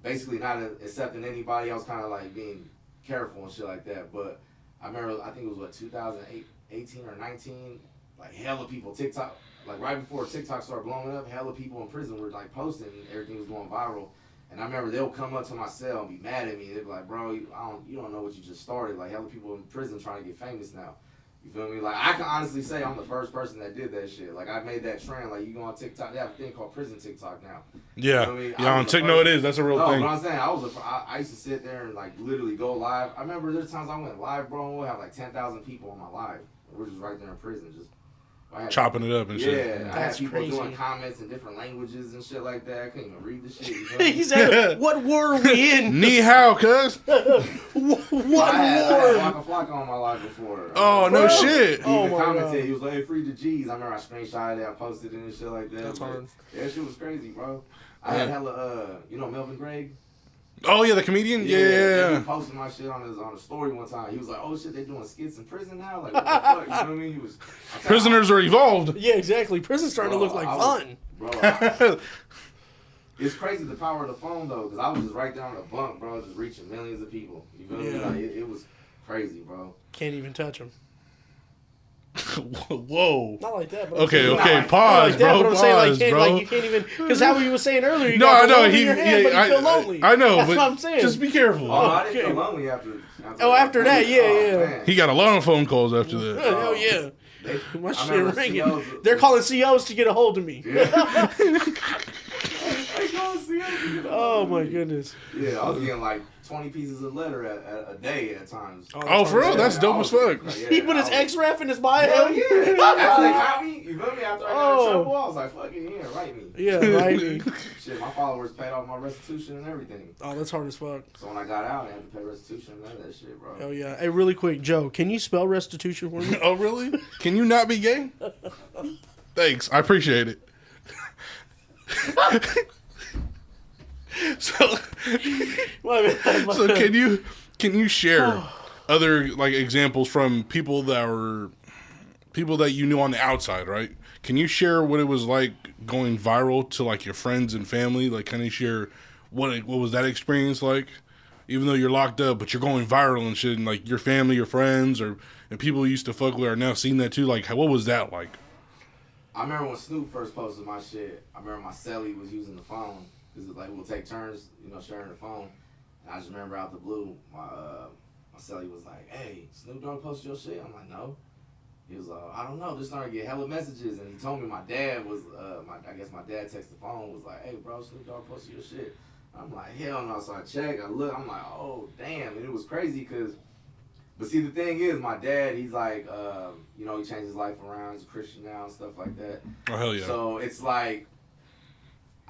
basically not accepting anybody. I was kind of like being careful and shit like that. But I remember I think it was 2018 or 19. Like hella people, TikTok, like right before TikTok started blowing up, hella people in prison were like posting and everything was going viral. And I remember they'll come up to my cell and be mad at me. They'd be like, bro, you don't know what you just started. Like hella people in prison trying to get famous now. You feel me? Like I can honestly say I'm the first person that did that shit. Like I made that trend. Like you go on TikTok, they have a thing called prison TikTok now. Yeah, you know what I mean? Yeah, on TikTok it is. That's a real thing. But I'm saying I used to sit there and like literally go live. I remember there's times I went live, bro, and we'll have like 10,000 people on my live. We're just right there in prison, just chopping it up and shit. Yeah, I had people crazy. doing comments in different languages and shit like that. I couldn't even read the shit. You know? He said, what war are we in? Ni hao, cuz. What war? I had Waka Flocka on my live before. Oh, no shit. He even commented. He was like, hey, free the G's. I remember I screenshotted it. I posted it and shit like that. That's hard. Yeah, that shit was crazy, bro. I had hella, Melvin Gregg? Oh yeah, the comedian. Yeah. He posted my shit on the story one time. He was like, "Oh shit, they doing skits in prison now? Like what the fuck?" You know what I mean? He was. Prisoners are evolved. Yeah, exactly. Prison's starting to look like fun. It's crazy the power of the phone though, because I was just right there on the bunk, bro, just reaching millions of people. You feel me? Like, it was crazy, bro. Can't even touch them. Whoa. Not like that. But Okay. Pause, like that, bro. But I'm Pause, saying, bro. like you can't even, because how you were saying earlier, you No, got I know. in your hand, but you feel lonely. I know. That's but what I'm saying. Just be careful. Oh, I didn't feel lonely after that, yeah. Man. He got a lot of phone calls after that. Hell yeah. My shit ringing. COs, They're calling COs to get a hold of me. Yeah. Oh my goodness. Yeah, I was getting like 20 pieces of letter a day at times. Oh, for real? That's dope as fuck. He put his ex-ref in his bio? Hell yeah. After they caught me, you feel me? After I got in trouble, I was like, fuck it, yeah, write me. Yeah, write me. Shit, my followers paid off my restitution and everything. Oh, that's hard as fuck. So when I got out, I had to pay restitution and none of that shit, bro. Oh yeah. Hey, really quick, Joe, can you spell restitution for me? Oh, really? Can you not be gay? Thanks. I appreciate it. So can you share other like examples from people that you knew on the outside, right? Can you share what it was like going viral to like your friends and family? Like, can you share what was that experience like? Even though you're locked up, but you're going viral and shit, and like your family, your friends, and people you used to fuck with are now seeing that too. Like, what was that like? I remember when Snoop first posted my shit. I remember my celly was using the phone. Because like we'll take turns, sharing the phone. And I just remember out the blue, my celly was like, "Hey, Snoop Dogg posted your shit?" I'm like, "No." He was like, "I don't know." Just started to get hella messages, and he told me my dad was, I guess my dad texted the phone, was like, "Hey, bro, Snoop Dogg posted your shit." I'm like, "Hell no!" So I check, I look, I'm like, "Oh damn!" And it was crazy because, but see, the thing is, my dad, he's like, he changed his life around. He's a Christian now and stuff like that. Oh hell yeah! So it's like,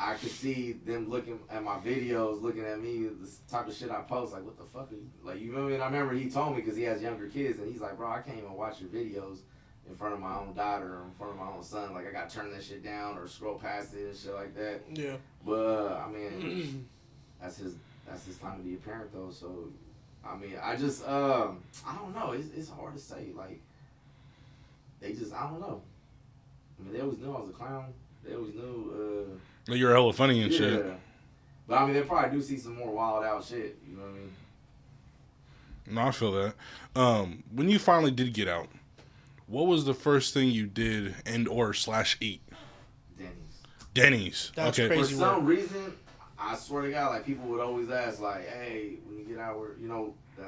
I could see them looking at my videos, looking at me, this type of shit I post, like, what the fuck are you, like, you know what I mean? I remember he told me, because he has younger kids, and he's like, "Bro, I can't even watch your videos in front of my own daughter or in front of my own son. Like, I got to turn that shit down or scroll past it and shit like that." Yeah. But, I mean, that's his time to be a parent, though, so, I mean, I just, I don't know, it's hard to say, like, they just, I don't know. I mean, they always knew I was a clown. They always knew, you're hella funny and shit. But I mean, they probably do see some more wild out shit. You know what I mean? No, I feel that. When you finally did get out, what was the first thing you did /eat? Denny's. That's okay. crazy. For some reason, I swear to God, like people would always ask, like, "Hey, when you get out, where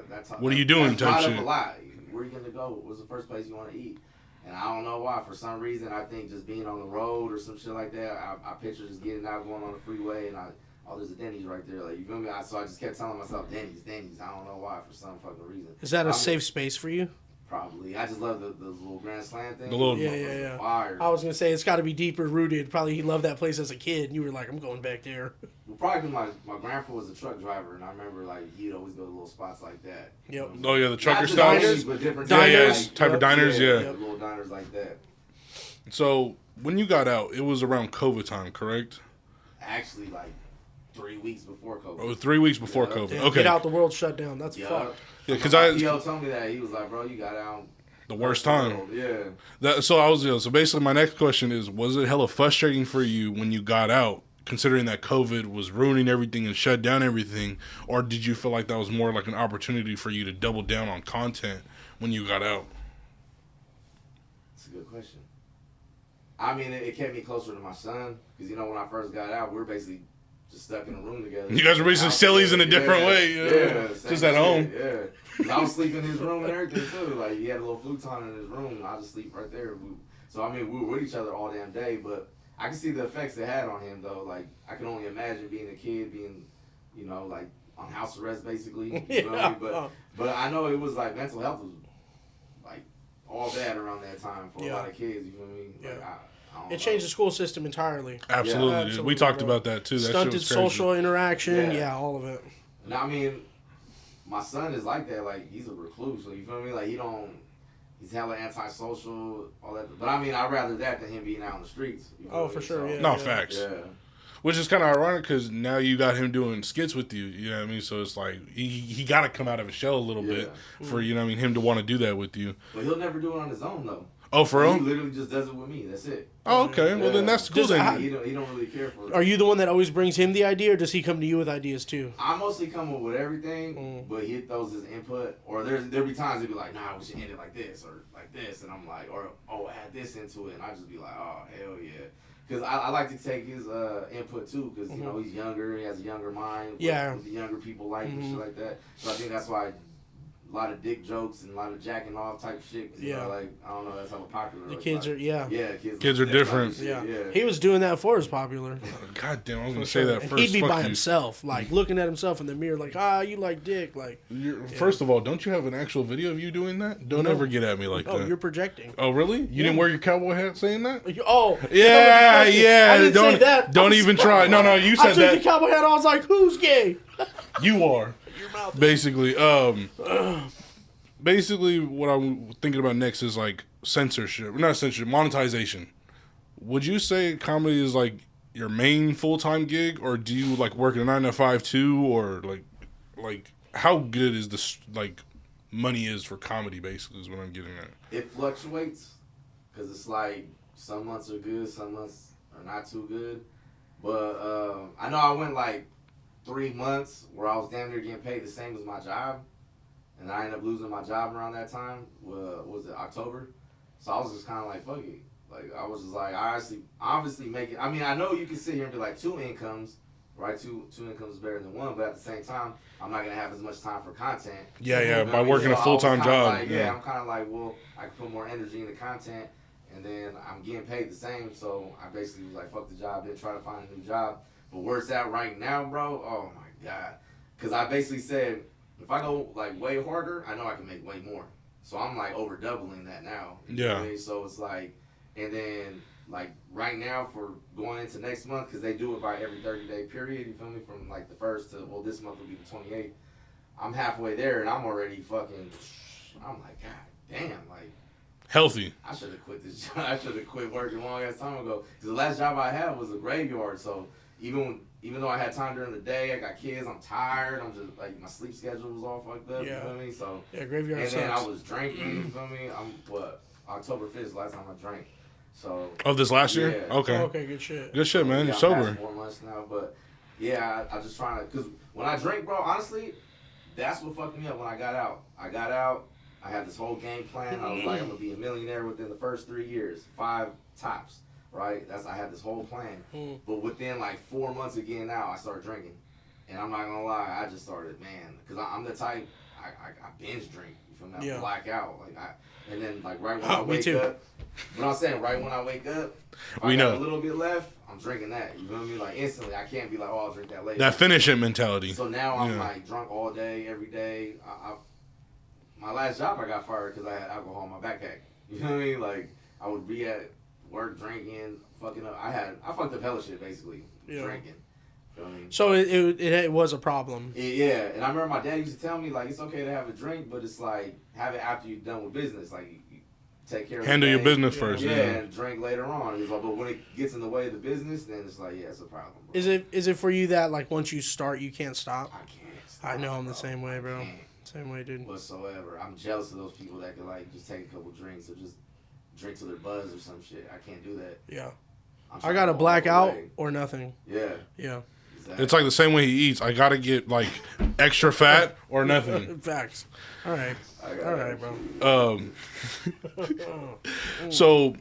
that's what are you doing?" That's type shit. a lot. Where are you gonna go? What's the first place you want to eat? And I don't know why. For some reason, I think just being on the road or some shit like that, I picture just getting out, going on the freeway, and there's a Denny's right there. Like, you feel me? So I just kept telling myself, Denny's. I don't know why, for some fucking reason. Is that a safe space for you? Probably. I just love the little Grand Slam thing. The little, yeah. Fire. I was gonna say it's got to be deeper rooted. Probably he loved that place as a kid, and you were like, "I'm going back there." Well, probably my grandpa was a truck driver, and I remember like he'd always go to little spots like that. Yep. Oh yeah, the trucker Not styles. diners, but different Diners. Type of diners. Yeah. Little diners like that. So when you got out, it was around COVID time, correct? Actually, like 3 weeks before COVID. Oh, 3 weeks before Yeah. COVID. Damn, Okay. Get out, the world shut down. That's fucked. Yeah, because Theo told me that. He was like, "Bro, you got out the worst time. Yeah. So basically my next question is, was it hella frustrating for you when you got out, considering that COVID was ruining everything and shut down everything, or did you feel like that was more like an opportunity for you to double down on content when you got out? That's a good question. I mean, it kept me closer to my son, because when I first got out, we were basically just stuck in a room together. You guys were basically sillies in a different way. Yeah, just at home. Yeah. 'Cause I was sleeping in his room and everything too. Like, he had a little futon in his room, and I just sleep right there. So I mean, we were with each other all damn day, but I can see the effects it had on him though. Like, I can only imagine being a kid, being, like on house arrest basically. You know what I mean? But I know it was like mental health was like all bad around that time for a lot of kids. You feel me? Like, It changed the school system entirely. Absolutely. Absolutely, We talked bro. about that too. That Stunted shit was crazy. social interaction. Yeah, all of it. And I mean, my son is like that. Like, he's a recluse. So you feel me? Like, he's hella antisocial, all that. But I mean, I'd rather that than him being out on the streets. You feel me? For sure. Yeah. No, facts. Yeah. Which is kind of ironic because now you got him doing skits with you. You know what I mean? So it's like he got to come out of his shell a little bit for you know what I mean him to want to do that with you. But he'll never do it on his own though. Oh, for real? He literally just does it with me. That's it. Oh, okay. Well, then that's cool. Then. He don't really care for it. Are you the one that always brings him the idea, or does he come to you with ideas too? I mostly come up with everything, but he throws his input. Or there'll be times he'll be like, nah, we should end it like this or like this. And I'm like, or, add this into it. And I just be like, oh, hell yeah. Because I like to take his input too, because, you know, he's younger. He has a younger mind. What the younger people like and shit like that. So I think that's why a lot of dick jokes and a lot of jacking off type shit. You know, like, I don't know, that's how popular. The kids are, Yeah, kids are different. Yeah. He was doing that for his popular. God damn, I was going to say that first. He'd be by himself, like, looking at himself in the mirror, like, you like dick. Like, First of all, don't you have an actual video of you doing that? Don't ever get at me like that. Oh, you're projecting. Oh, really? You didn't wear your cowboy hat saying that? Oh. Yeah. I didn't say that. Don't even try. No, you said that. I took the cowboy hat on, I was like, who's gay? You are. Your mouth. Basically, what I'm thinking about next is like not censorship, monetization. Would you say comedy is like your main full-time gig, or do you like work a 9 to 5 too, or like how good is this like money is for comedy? Basically, is what I'm getting at. It fluctuates because it's like some months are good, some months are not too good. But I know I went like 3 months where I was damn near getting paid the same as my job. And I ended up losing my job around that time. Was it October? So I was just kind of like, fuck it. Like, I was just like, I obviously make it. I mean, I know you can sit here and be like, 2 incomes, right? Two incomes is better than 1. But at the same time, I'm not going to have as much time for content. Yeah. By working a full-time job. Like, I'm kind of like, well, I can put more energy into content. And then I'm getting paid the same. So I basically was like, fuck the job. Didn't try to find a new job. But where it's at right now, bro, oh my God. Because I basically said, if I go like way harder, I know I can make way more. So I'm like over doubling that now. You know what I mean? So it's like, and then like right now for going into next month, because they do it by every 30-day period, you feel me? From like the 1st to, well, this month will be the 28th. I'm halfway there and I'm already fucking, I'm like, God damn, like. Healthy. I should have quit this job. I should have quit working a long ass time ago. Because the last job I had was a graveyard. So even though I had time during the day, I got kids, I'm tired, I'm just, like, my sleep schedule was all fucked up, you feel me? So, graveyard and sucks. then I was drinking, you feel me? October 5th is the last time I drank. So. Oh, this last year? Yeah. Okay. Oh, okay, good shit. Good shit, man. You're I'm sober. past 4 months now, but, yeah, I just trying to, because when I drink, bro, honestly, that's what fucked me up when I got out. I had this whole game plan. I was like, I'm going to be a millionaire within the first 3 years, 5 tops. Right, I had this whole plan, but within like 4 months of getting out, I started drinking, and I'm not gonna lie, I just started, man, because I'm the type I binge drink. You feel me? I black out, and then like right when I wake up, what I'm saying, right when I wake up, if I got a little bit left, I'm drinking that. You feel me? Like instantly, I can't be like, oh, I'll drink that later. That finish it mentality. So now I'm like drunk all day, every day. My last job, I got fired because I had alcohol in my backpack. You know what I mean? Like I would be at work drinking, fucking up. I fucked up hella shit basically, drinking. You know what I mean? So it was a problem. Yeah, and I remember my dad used to tell me like it's okay to have a drink, but it's like have it after you're done with business. Like you take care of handle your business first. Yeah, and drink later on. He's like, but when it gets in the way of the business, then it's like it's a problem. Bro. Is it for you that like once you start you can't stop? I can't stop. I know I'm the same way, bro. Same way, dude. Whatsoever. I'm jealous of those people that can like just take a couple drinks or just drink till they're buzzed or some shit. I can't do that. Yeah. I gotta black out or nothing. Yeah. Yeah. Exactly. It's like the same way he eats. I gotta get like extra fat or nothing. Facts. All right. All right, bro. So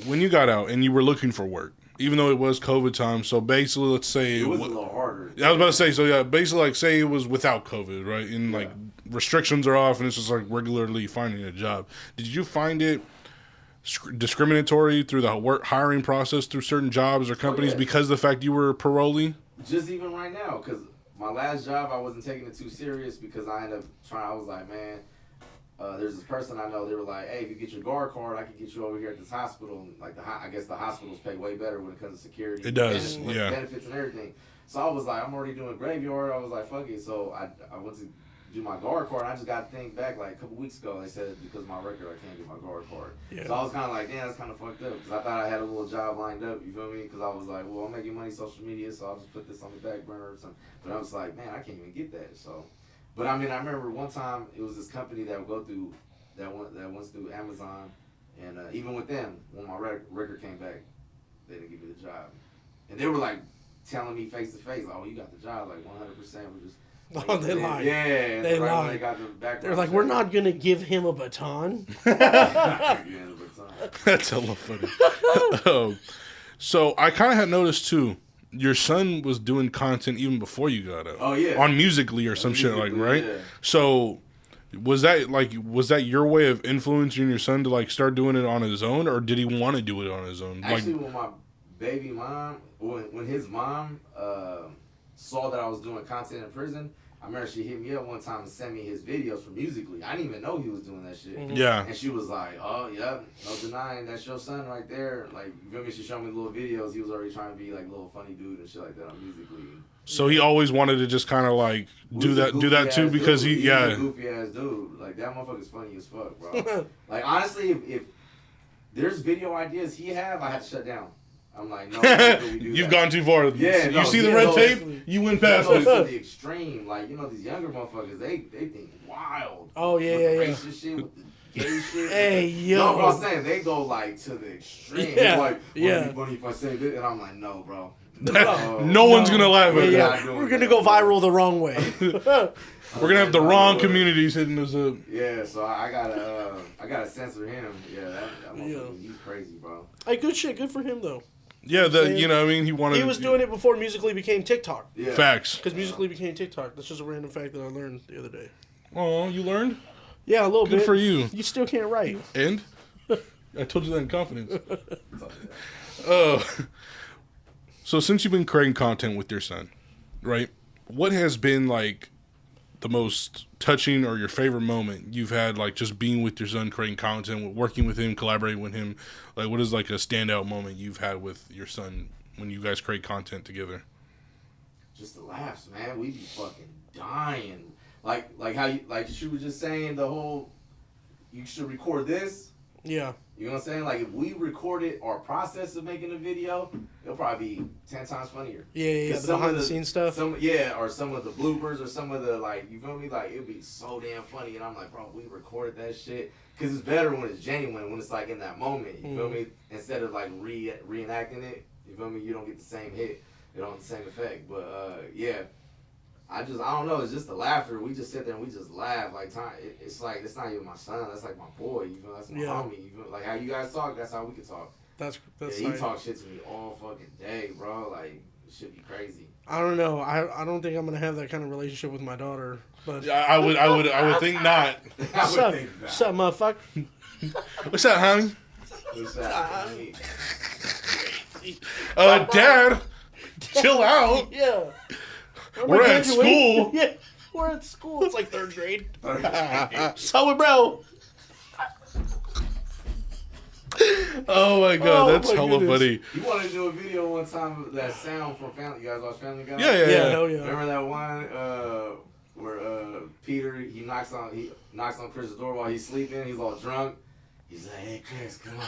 when you got out and you were looking for work, even though it was COVID time, so basically, let's say it was a little harder. I was about to say, so yeah, basically, like say it was without COVID, right? And like restrictions are off, and it's just like regularly finding a job. Did you find it discriminatory through the work hiring process through certain jobs or companies because of the fact you were a parolee? Just even right now, because my last job, I wasn't taking it too serious because I ended up I was like, man, there's this person I know, they were like, hey, if you get your guard card, I can get you over here at this hospital. And like I guess the hospitals pay way better when it comes to security. It does, benefits and everything. So I was like, I'm already doing graveyard. I was like, fuck it. So I went to do my guard card. I just got to think back like a couple weeks ago. They said because of my record, I can't get my guard card. Yeah. So I was kind of like, damn, that's kind of fucked up. Because I thought I had a little job lined up. You feel me? Because I was like, well, I'm making money social media, so I'll just put this on the back burner or something. But I was like, man, I can't even get that. So, but I mean, I remember one time it was this company that would go through that went through Amazon, and even with them, when my record came back, they didn't give me the job, and they were like telling me face to face, oh, you got the job, like 100%. We're just Oh, they lied. Yeah, they right lied. They got the background They're like, check. we're not gonna give him a baton. Yeah, the baton. That's hella funny. So I kind of had noticed too. Your son was doing content even before you got out. Oh yeah, on Musically or some shit, like, right? Yeah. So was that your way of influencing your son to like start doing it on his own, or did he want to do it on his own? Actually, when my baby mom, when his mom saw that I was doing content in prison, I remember she hit me up one time and sent me his videos from Musically. I didn't even know he was doing that shit. Mm-hmm. Yeah. And she was like, oh, yeah, no denying, that's your son right there. Like, you feel me? She showed me little videos. He was already trying to be like a little funny dude and shit like that on Musically. So he always wanted to just kind of like do that too, because dude. he's a goofy ass dude. Like, that motherfucker's funny as fuck, bro. Like, honestly, if there's video ideas he have, I have to shut down. I'm like, no, you've gone too far. Yeah, you see the red tape, you went past it. it. To the extreme, like, you know, these younger motherfuckers, they think wild. Oh yeah, with yeah, racist shit, with the gay shit. Hey, yo. No, but I'm saying they go like to the extreme. Yeah, They're like, yeah. it'd be funny if I say this, and I'm like, no, bro. No one's gonna laugh at that. We're gonna go viral the wrong way. We're gonna have the wrong communities hitting us up. Yeah, so I gotta censor him. Yeah, that motherfucker, he's crazy, bro. Hey, good shit. Good for him though. Yeah, you know, what I mean, he wanted. He was doing it before Musically became TikTok. Yeah. Facts. Because Musically became TikTok. That's just a random fact that I learned the other day. Oh, you learned? Yeah, a little bit. Good for you. You still can't write. And I told you that in confidence. So since you've been creating content with your son, right? What has been like the most touching or your favorite moment you've had, like just being with your son, creating content, working with him, collaborating with him? Like, what is like a standout moment you've had with your son when you guys create content together? Just the laughs, man. We be fucking dying. Like how she was just saying the whole, you should record this. Yeah. You know what I'm saying? Like, if we recorded our process of making a video, it'll probably be 10 times funnier. Yeah, the behind-the-scenes stuff. Or some of the bloopers or some of the, like, you feel me? Like, it'll be so damn funny. And I'm like, bro, we recorded that shit. Because it's better when it's genuine, when it's, like, in that moment. You feel me? Instead of, like, reenacting it. You feel me? You don't get the same hit. It don't have the same effect. But, yeah. I don't know. It's just the laughter. We just sit there and we just laugh. Like, it's like, it's not even my son. That's like my boy. You know, that's my homie. You know, like how you guys talk, that's how we can talk. That's he talks shit to me all fucking day, bro. Like, it should be crazy. I don't know. I don't think I'm gonna have that kind of relationship with my daughter. But I would think not. What's up, motherfucker? What's up, homie? What's up, Dad, chill out. Yeah. We're at school. Yeah, we're at school. It's like 3rd grade. So, bro. Oh my god, that's hella goodness. funny. You wanted to do a video one time of that sound from Family. You guys watch Family Guy? Yeah. Hell yeah. Remember that one where Peter he knocks on Chris's door while he's sleeping. He's all drunk. He's like, hey Chris, come on.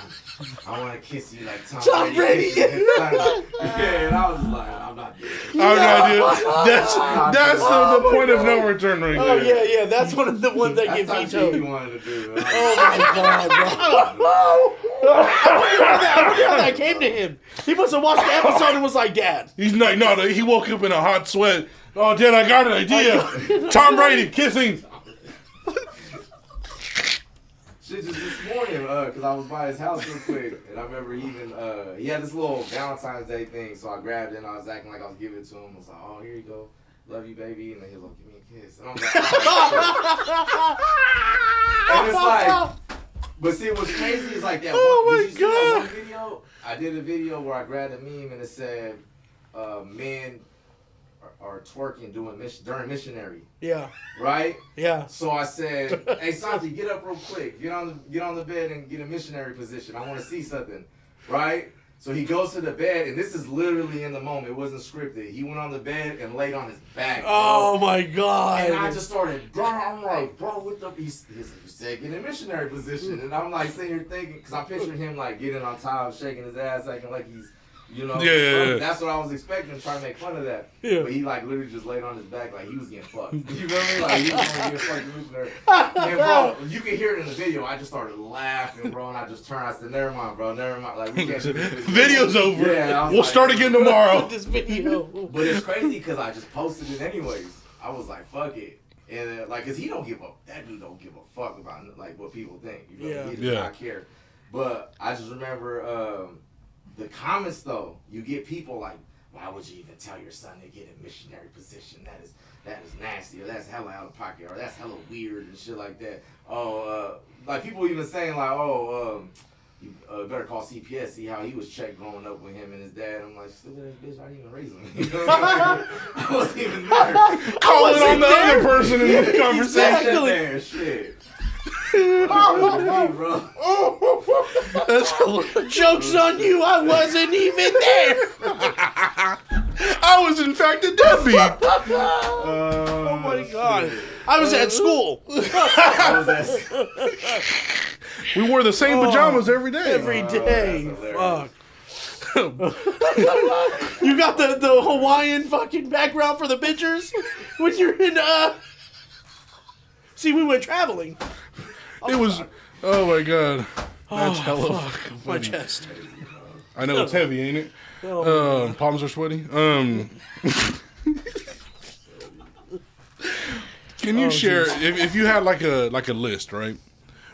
I want to kiss you like Tom Brady. Yeah, and I was like, I'm not doing it. I'm not doing. That's the point of no return right Oh there. yeah. That's one of the ones that get That's what he vetoed. wanted to do. Oh my god, bro. I wonder how that came to him. He must have watched the episode and was like, Dad. He's like, no, he woke up in a hot sweat. Oh, Dad, I got an idea. Tom Brady kissing. Shit, just this morning, because I was by his house real quick, and I remember he had this little Valentine's Day thing, so I grabbed it and I was acting like I was giving it to him. I was like, oh, here you go. Love you, baby. And then he was like, give me a kiss. And I was like, oh, and it's like, but see, what's crazy is like that. Did you see that one video? I did a video where I grabbed a meme and it said, men are twerking during missionary. Yeah. Right? Yeah. So I said, hey Santi, get up real quick. Get on the bed and get a missionary position. I want to see something. Right? So he goes to the bed, and this is literally in the moment. It wasn't scripted. He went on the bed and laid on his back. Oh my God! And I just started, bro. I'm like, bro, what the? He's taking a missionary position, and I'm like sitting here thinking, because I'm picturing him like getting on top, shaking his ass, acting like he's, Yeah. That's what I was expecting, trying to make fun of that. Yeah. But he like literally just laid on his back like he was getting fucked. You know what I mean? Like he was going to get fucked missionary. And bro, you can hear it in the video. I just started laughing, bro, and I just turned. I said, never mind, bro, never mind. Like we can't do this. Video's over. Yeah, we'll start again tomorrow. This video. But it's crazy because I just posted it anyways. I was like, fuck it. And like, cause he don't give a, that dude don't give a fuck about like what people think. You know? He does not care. But I just remember the comments though. You get people like, why would you even tell your son to get a missionary position? That is nasty, or that's hella out of pocket, or that's hella weird and shit like that. Like people even saying like, you better call CPS, see how he was checked growing up with him and his dad. I'm like, stupid ass bitch, I didn't even raise him. You know what I mean? I wasn't even there. Calling on the other person in the conversation. There, shit. Bro. Joke's on you, I wasn't even there. I was in fact a deadbeat. Oh my God. I was at school. We wore the same pajamas every day. Every day. Fuck. You got the Hawaiian fucking background for the pictures when you're in See, we went traveling. It was oh my God. That's hella fuck. My chest. I know it's heavy, ain't it? Palms are sweaty. Can you share if you had like a list, right?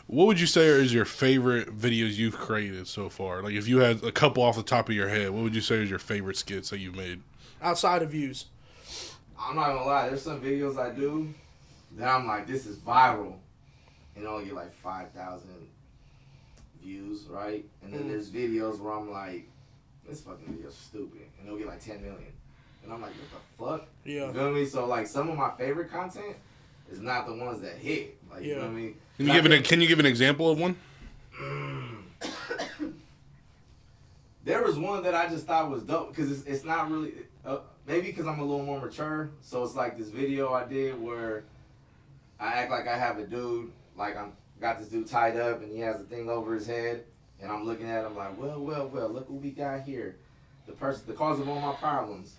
What would you say is your favorite videos you've created so far? Like if you had a couple off the top of your head, what would you say is your favorite skits that you've made? Outside of views. I'm not gonna lie, there's some videos I do that I'm like, this is viral. And only get like 5,000 views, right? And then there's videos where I'm like, this fucking video's stupid. And it'll get like 10 million. And I'm like, what the fuck? Yeah. You feel me? So like some of my favorite content is not the ones that hit. Like, you know what I mean? Can you give an example of one? There was one that I just thought was dope because it's not really, maybe because I'm a little more mature. So it's like this video I did where I act like I have a dude, like got this dude tied up and he has a thing over his head. And I'm looking at him like, well, look what we got here. The cause of all my problems.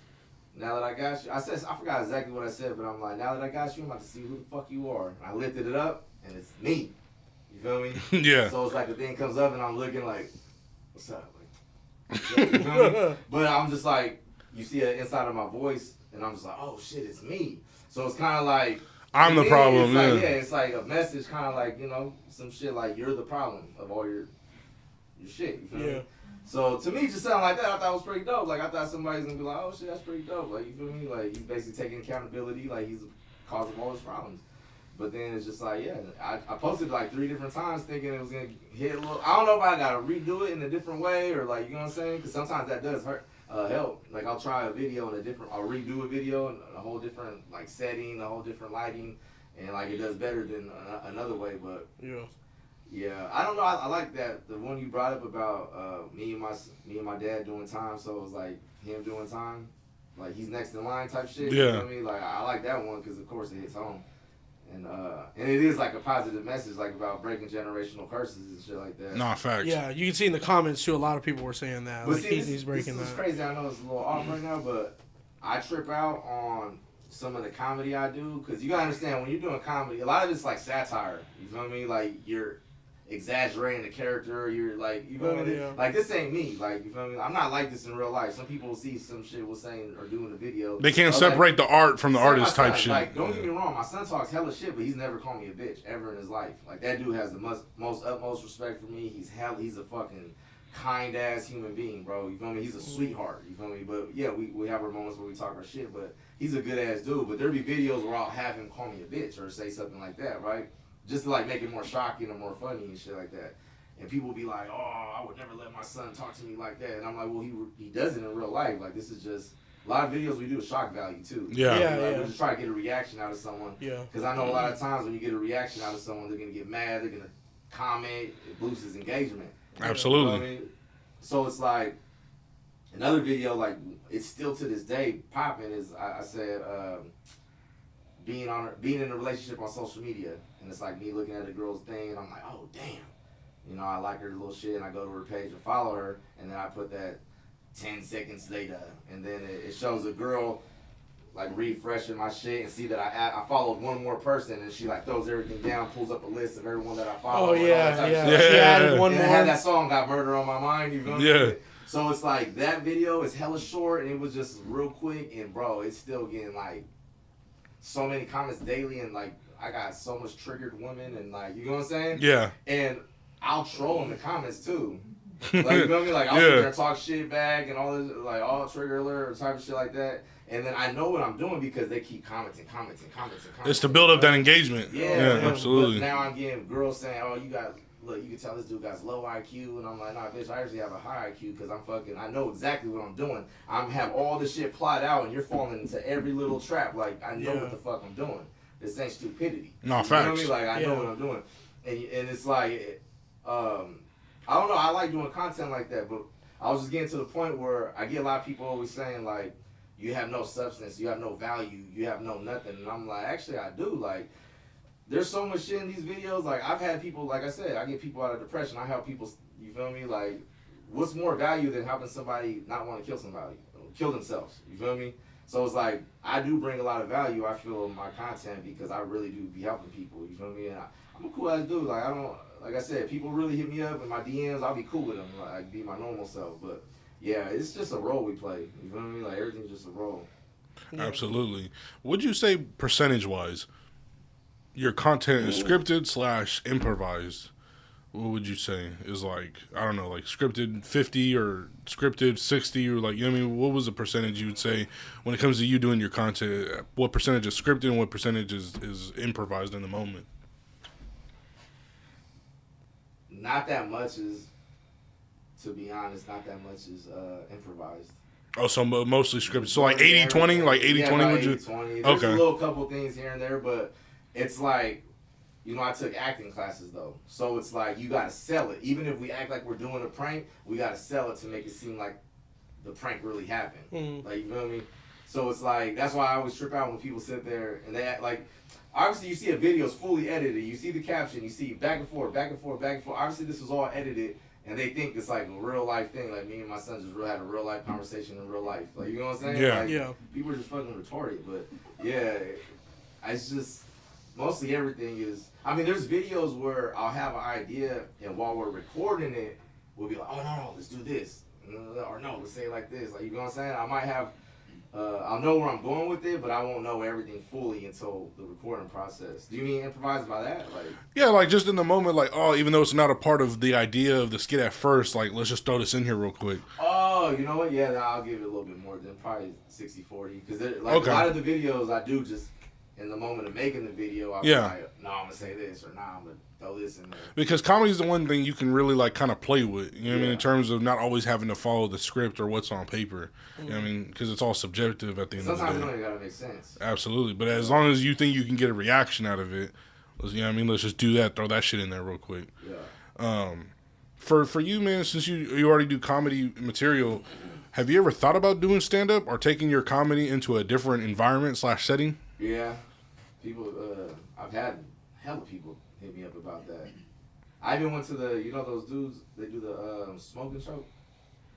Now that I got you, I forgot exactly what I said, but I'm like, now that I got you, I'm about to see who the fuck you are. And I lifted it up, and it's me. You feel me? Yeah. So it's like the thing comes up, and I'm looking like, what's up? Like, you feel me? But I'm just like, you see it inside of my voice, and I'm just like, oh shit, it's me. So it's kind of like, I'm the problem. It's like, it's like a message, kind of like, some shit like you're the problem of all your shit. You feel me? So to me, just sound like that, I thought it was pretty dope. Like I thought somebody's gonna be like, oh shit, that's pretty dope. Like you feel me? Like he's basically taking accountability. Like he's the cause of all his problems. But then it's just like, yeah, I posted like 3 different times thinking it was gonna hit a little. I don't know if I gotta redo it in a different way or like, you know what I'm saying? Because sometimes that does help. Like I'll try a video in I'll redo a video in a whole different like setting, a whole different lighting, and like it does better than another way. But yeah, I don't know. I like that the one you brought up about me and my dad doing time. So it was like him doing time, like he's next in line type shit. Yeah. You know what I mean? Like I like that one because of course it hits home, and it is like a positive message, like about breaking generational curses and shit like that. Nah, facts. Yeah, you can see in the comments too. A lot of people were saying that. But like see, he's breaking this that. is crazy. I know it's a little off right now, but I trip out on some of the comedy I do because you gotta understand when you're doing comedy, a lot of it's like satire. You feel me? Like you're exaggerating the character, you're like, you feel me? Like this ain't me, like, you feel me? I'm not like this in real life. Some people will see some shit we're saying or doing a video. They can't separate the art from the artist type shit. Like, don't get me wrong, my son talks hella shit, but he's never called me a bitch ever in his life. Like that dude has the utmost respect for me. He's a fucking kind ass human being, bro. You feel me? He's a sweetheart. You feel me? But yeah, we have our moments where we talk our shit, but he's a good ass dude. But there be videos where I'll have him call me a bitch or say something like that, right? Just to like make it more shocking or more funny and shit like that. And people will be like, oh, I would never let my son talk to me like that. And I'm like, well, he does it in real life. Like this is just, a lot of videos we do is shock value too. Yeah. We're just trying to get a reaction out of someone. Yeah. Because I know a lot of times when you get a reaction out of someone, they're going to get mad, they're going to comment, it boosts his engagement. Absolutely. You know what I mean? So it's like, Another video, like, it's still to this day popping, is I said being in a relationship on social media, and it's like me looking at a girl's thing, and I'm like, oh damn, you know, I like her little shit, and I go to her page and follow her, and then I put that 10 seconds later, and then it shows a girl like refreshing my shit and see that I followed one more person, and she like throws everything down, pulls up a list of everyone that I follow. Oh yeah. She added one and more. I had that song "Got Murder on My Mind." You know? Yeah. So it's like that video is hella short, and it was just real quick, and bro, it's still getting like so many comments daily, and like I got so much triggered women, and like, you know what I'm saying? Yeah. And I'll troll in the comments too. Like, you know what I mean? Like, I'll sit there and talk shit back and all this, like, all trigger alert or type of shit like that. And then I know what I'm doing because they keep commenting. It's to build up that engagement. Yeah, absolutely. But now I'm getting girls saying, oh, you can tell this dude got low IQ. And I'm like, nah, bitch, I actually have a high IQ because I know exactly what I'm doing. I have all this shit plotted out, and you're falling into every little trap. Like, I know what the fuck I'm doing. This ain't stupidity. No, facts. You know what I mean? Like, I know what I'm doing. And it's like, I don't know. I like doing content like that, but I was just getting to the point where I get a lot of people always saying, like, you have no substance, you have no value, you have no nothing. And I'm like, actually, I do. Like, there's so much shit in these videos. Like, I've had people, like I said, I get people out of depression. I help people, you feel me? Like, what's more value than helping somebody not want to kill somebody, kill themselves? You feel me? So it's like, I do bring a lot of value, I feel, in my content because I really do be helping people. You feel me? And I'm a cool ass dude. Like, like I said, people really hit me up in my DMs. I'll be cool with them. Like, be my normal self. But yeah, it's just a role we play. You feel me? Like, everything's just a role. Absolutely. Would you say percentage-wise, your content is scripted / improvised? What would you say is, like, I don't know, like scripted 50 or scripted 60 or, like, you know what I mean? What was the percentage you would say when it comes to you doing your content? What percentage is scripted and what percentage is improvised in the moment? Not that much is, to be honest, improvised. Oh, so mostly scripted. So like 80-20? Like 80-20 would you? 80-20. There's a little couple things here and there, but it's like, you know, I took acting classes though. So it's like, you gotta sell it. Even if we act like we're doing a prank, we gotta sell it to make it seem like the prank really happened. Like, you feel me? So it's like, that's why I always trip out when people sit there and they act like, obviously you see a video's fully edited, you see the caption, you see back and forth. Obviously this was all edited, and they think it's like a real life thing. Like, me and my son just had a real life conversation in real life. Like, you know what I'm saying? Yeah. Like, people are just fucking retarded. But yeah, it's just, mostly everything is, I mean, there's videos where I'll have an idea, and while we're recording it, we'll be like, oh no, let's do this. Or no, let's say it like this. Like, you know what I'm saying? I might have, I'll know where I'm going with it, but I won't know everything fully until the recording process. Do you mean improvised by that? Like, yeah, like just in the moment, like, oh, even though it's not a part of the idea of the skit at first, like, let's just throw this in here real quick. Oh, you know what? Yeah, I'll give it a little bit more than probably 60-40. Because like, a lot of the videos I do just in the moment of making the video, I'll be like, no, I'm going to say this, or no, I'm going to throw this in there. Because comedy is the one thing you can really, like, kind of play with, you know what I mean, in terms of not always having to follow the script or what's on paper. You know what I mean? Because it's all subjective at the end of the day. Sometimes it don't even got to make sense. Absolutely. But as long as you think you can get a reaction out of it, you know what I mean, let's just do that, throw that shit in there real quick. Yeah. For you, man, since you already do comedy material, have you ever thought about doing stand-up or taking your comedy into a different environment / setting? Yeah. People, I've had hella people hit me up about that. I even went to you know those dudes, they do the smoking show?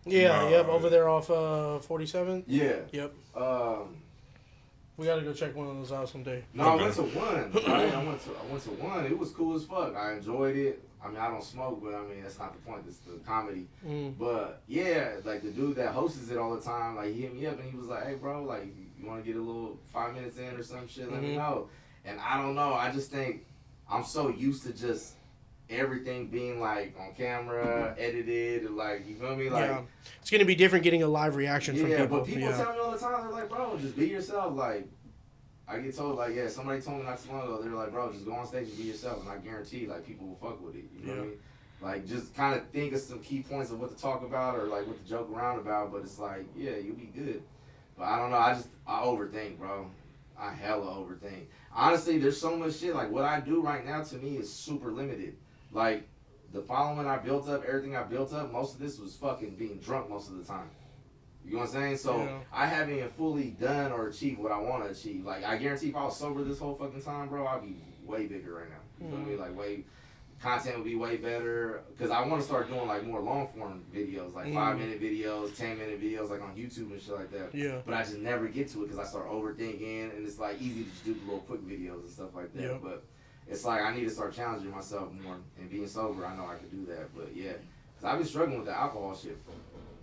Yeah, over there off 47th? Yeah. Yep. We gotta go check one of those out someday. No, I went to one. Right? I went to one. It was cool as fuck. I enjoyed it. I mean, I don't smoke, but I mean, that's not the point. It's the comedy. But yeah, like the dude that hosts it all the time, like he hit me up and he was like, "Hey, bro, like you want to get a little 5 minutes in or some shit? Let me know." And I don't know. I just think I'm so used to just everything being like on camera, edited, and like, you feel me? Like, it's gonna be different getting a live reaction from people. But people tell me all the time, they're like, bro, just be yourself. Like, I get told, like, somebody told me not too long ago, they're like, bro, just go on stage and be yourself, and I guarantee, like, people will fuck with it. You know what I mean? Like, just kind of think of some key points of what to talk about or like what to joke around about, but it's like, yeah, you'll be good. But I don't know, I overthink, bro. I hella overthink. Honestly, there's so much shit. Like, what I do right now to me is super limited. Like, the following I built up, everything I built up, most of this was fucking being drunk most of the time. You know what I'm saying? So Yeah. I haven't even fully done or achieved what I want to achieve. Like, I guarantee if I was sober this whole fucking time, bro, I'd be way bigger right now. You feel me? Like, content would be way better. Because I want to start doing, like, more long-form videos. Like, 5-minute videos, 10-minute videos, like, on YouTube and shit like that. Yeah. But I just never get to it because I start overthinking. And it's, like, easy to just do the little quick videos and stuff like that. Yeah. But it's like I need to start challenging myself more. And being sober, I know I could do that. But, yeah. Because I've been struggling with the alcohol shit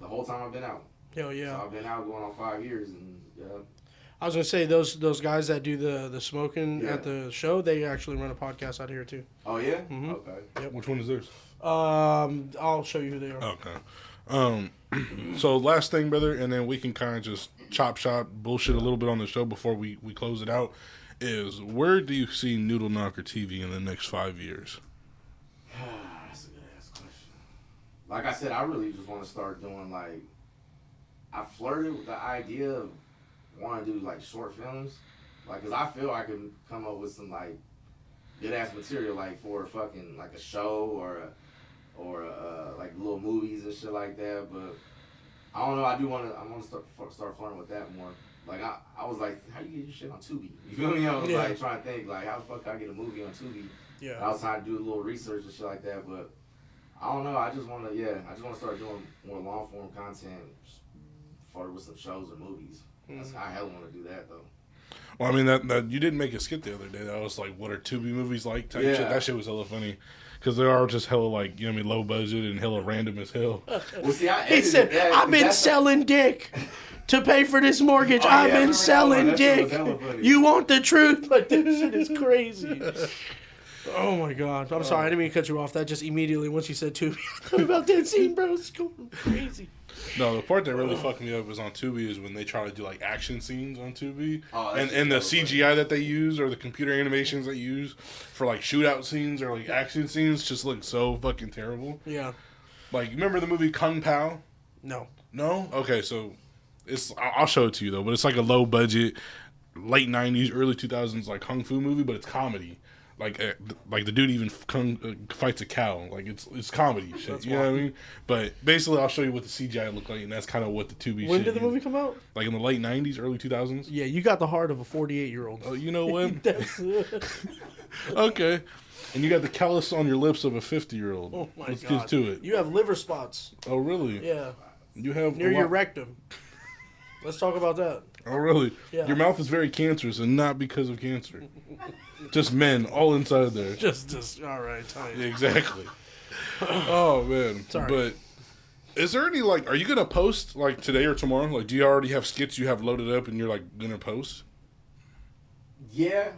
the whole time I've been out. Hell yeah. So I've been out going on 5 years, and I was gonna say those guys that do the smoking Yeah. at the show, they actually run a podcast out here too. Oh yeah. Mhm. Okay. Yep. Which one is theirs? I'll show you who they are. Okay. So last thing, brother, and then we can kind of just chop shop bullshit a little bit on the show before we close it out. Is where do you see NoodleKnockerTV in the next 5 years? That's a good ass question. Like I said, I really just want to start doing like. I flirted with the idea of wanting to do like short films, like, cause I feel I can come up with some like good ass material, like for fucking like a show or like little movies and shit like that. But I don't know. I want to start flirting with that more. Like I was like, how you get your shit on Tubi? You feel me? I was like trying to think like, how the fuck can I get a movie on Tubi? Yeah. I was trying to do a little research and shit like that, but I don't know. I just want to start doing more long form content. With some shows or movies. I hell want to do that though. Well, I mean that you didn't make a skit the other day. That was like, what are Tubi movies like? Type shit. That shit was hella funny because they are just hella like, you know what I mean, low budget and hella random as hell. Well, see, He said, "I've been selling dick to pay for this mortgage. Oh, I've yeah, been selling that shit was dick. hella funny. You want the truth?" Like, this shit is crazy. Oh my god! I'm sorry, I didn't mean to cut you off. That just immediately, once you said Tubi, I thought about that scene, bro. It's going crazy. No, the part that really fucked me up was on Tubi is when they try to do like action scenes on Tubi, and the CGI that they use or the computer animations they use for like shootout scenes or like action scenes just look so fucking terrible. Yeah. Like, remember the movie Kung Pao? No. No? Okay, so I'll show it to you though, but it's like a low budget, late 90s, early 2000s like kung fu movie, but it's comedy. Like the dude even fights a cow. Like, it's comedy shit. That's you know what I mean? But basically, I'll show you what the CGI looked like, and that's kind of what the Tubi. When did the movie come out? Like in the late 90s, early 2000s. Yeah, you got the heart of a 48-year-old. Oh, you know what? That's Okay. And you got the callus on your lips of a 50-year-old. Oh my Let's god. get to it. You have liver spots. Oh, really? Yeah. You have Near your rectum. Let's talk about that. Oh, really? Yeah. Your mouth is very cancerous, and not because of cancer. Just men all inside there. Just all right. Tight. Yeah, exactly. Oh man. Sorry. But is there any like? Are you gonna post like today or tomorrow? Like, do you already have skits you have loaded up and you're like gonna post? Yeah,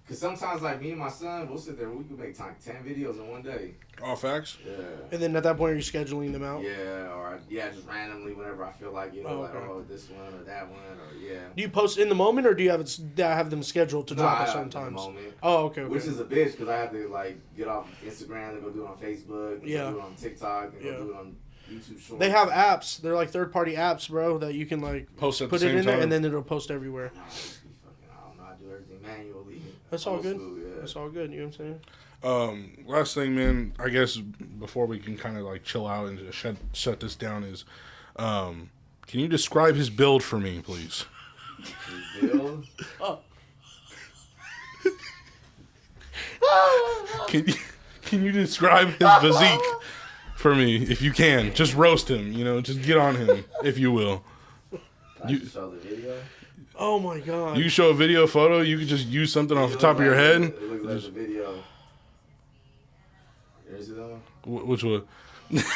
cause sometimes like me and my son, we'll sit there and we can make 10 videos in one day. All facts. Yeah. And then at that point, are you scheduling them out? Yeah, or just randomly whenever I feel like, okay. this one or that one or Do you post in the moment, or do you have them scheduled to drop at certain times? Moment. Oh, okay. Which is a bitch because I have to like get off Instagram and go do it on Facebook, and go do it on TikTok, and go do it on YouTube Shorts. They have apps. They're like third-party apps, bro, that you can like Post at put the it same in there, time? and then it'll post everywhere. I don't know. I do everything manually. That's all good. School, yeah. That's all good. You know what I'm saying? Last thing, man. I guess before we can kind of like chill out and just shut this down is, can you describe his build for me, please? His build? Can you describe his physique for me, if you can? Just roast him, just get on him, if you will. You show the video? Oh my god! You can show a video, photo. You can just use something off the top of your head. It looks like the video. Here's it on. Which one?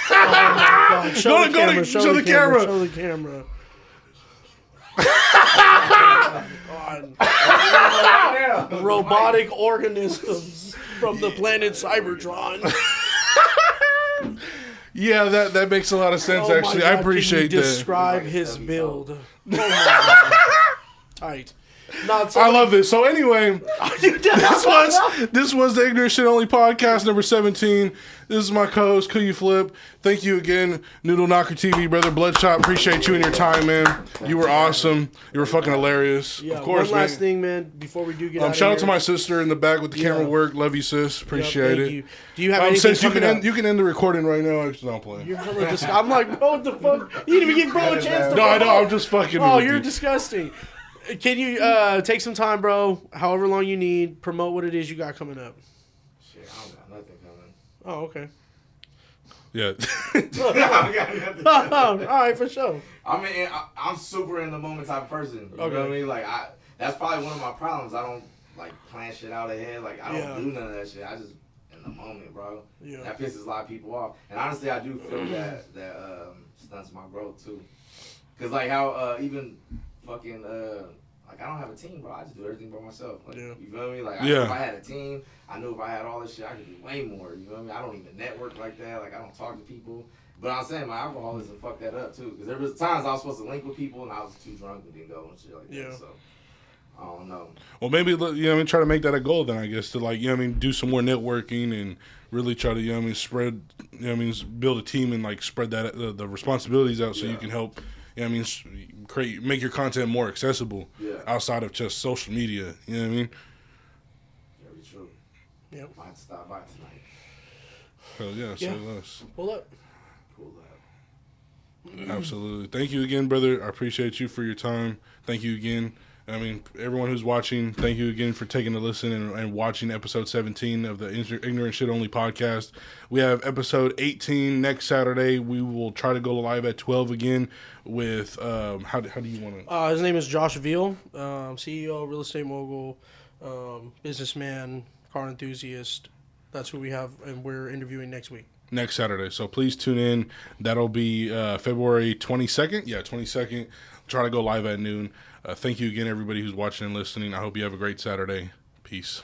God, show the camera. Show the camera. Show the camera. God. Robotic organisms from the planet Cybertron. Yeah, that makes a lot of sense. Oh my actually, God, I appreciate can you that. describe his build. Oh my God. Tight. I love this. So anyway, this was the Ignorant Shit Only podcast number 17. This is my co-host Kuya Flip. Thank you again, NoodleKnockerTV, brother Bloodshot. Appreciate you and your time, man. You were awesome. You were fucking hilarious. Yeah, of course, one last thing, man. Before we do get out shout out to my sister in the back with the camera work. Love you, sis. Appreciate it. You. Do you have anything since you coming up? you can end the recording right now. Actually, don't play. You're hella I'm like, bro, what the fuck? You didn't even give bro a chance to. No, I know. I'm just fucking. Oh, you're disgusting. Can you take some time, bro? However long you need. Promote what it is you got coming up. Shit, I don't got nothing coming. Oh, okay. Yeah. I got nothing. All right, for sure. I'm super in the moment type of person. You know what I mean? Like that's probably one of my problems. I don't like plan shit out ahead. Like I don't do none of that shit. I just in the moment, bro. Yeah. That pisses a lot of people off. And honestly, I do feel that stunts my growth too. Cause like how even fucking like I don't have a team, bro. I just do everything by myself. Like, you feel me? Like if I had a team, I knew if I had all this shit, I could do way more. You know what I mean? I don't even network like that. Like I don't talk to people. But I'm saying my alcoholism fucked that up too. Because there was times I was supposed to link with people and I was too drunk and didn't go and shit like that. So I don't know. Well, maybe you know what I mean, try to make that a goal then, I guess, to like, you know what I mean, do some more networking and really try to, you know what I mean, spread, you know what I mean, build a team and like spread that the responsibilities out so you can help, you know what I mean, make your content more accessible outside of just social media. You know what I mean? Very true. Yep. Might have to stop by tonight. Hell yeah, say less. Pull up. Absolutely. Thank you again, brother. I appreciate you for your time. Thank you again. I mean, everyone who's watching, thank you again for taking a listen and watching episode 17 of the Ignorant Shit Only podcast. We have episode 18 next Saturday. We will try to go live at 12 again with, how do you want to? His name is Josh Veal, CEO, real estate mogul, businessman, car enthusiast. That's who we have, and we're interviewing next week. Next Saturday. So please tune in. That'll be February 22nd. Yeah, 22nd. Try to go live at noon. Thank you again, everybody who's watching and listening. I hope you have a great Saturday. Peace.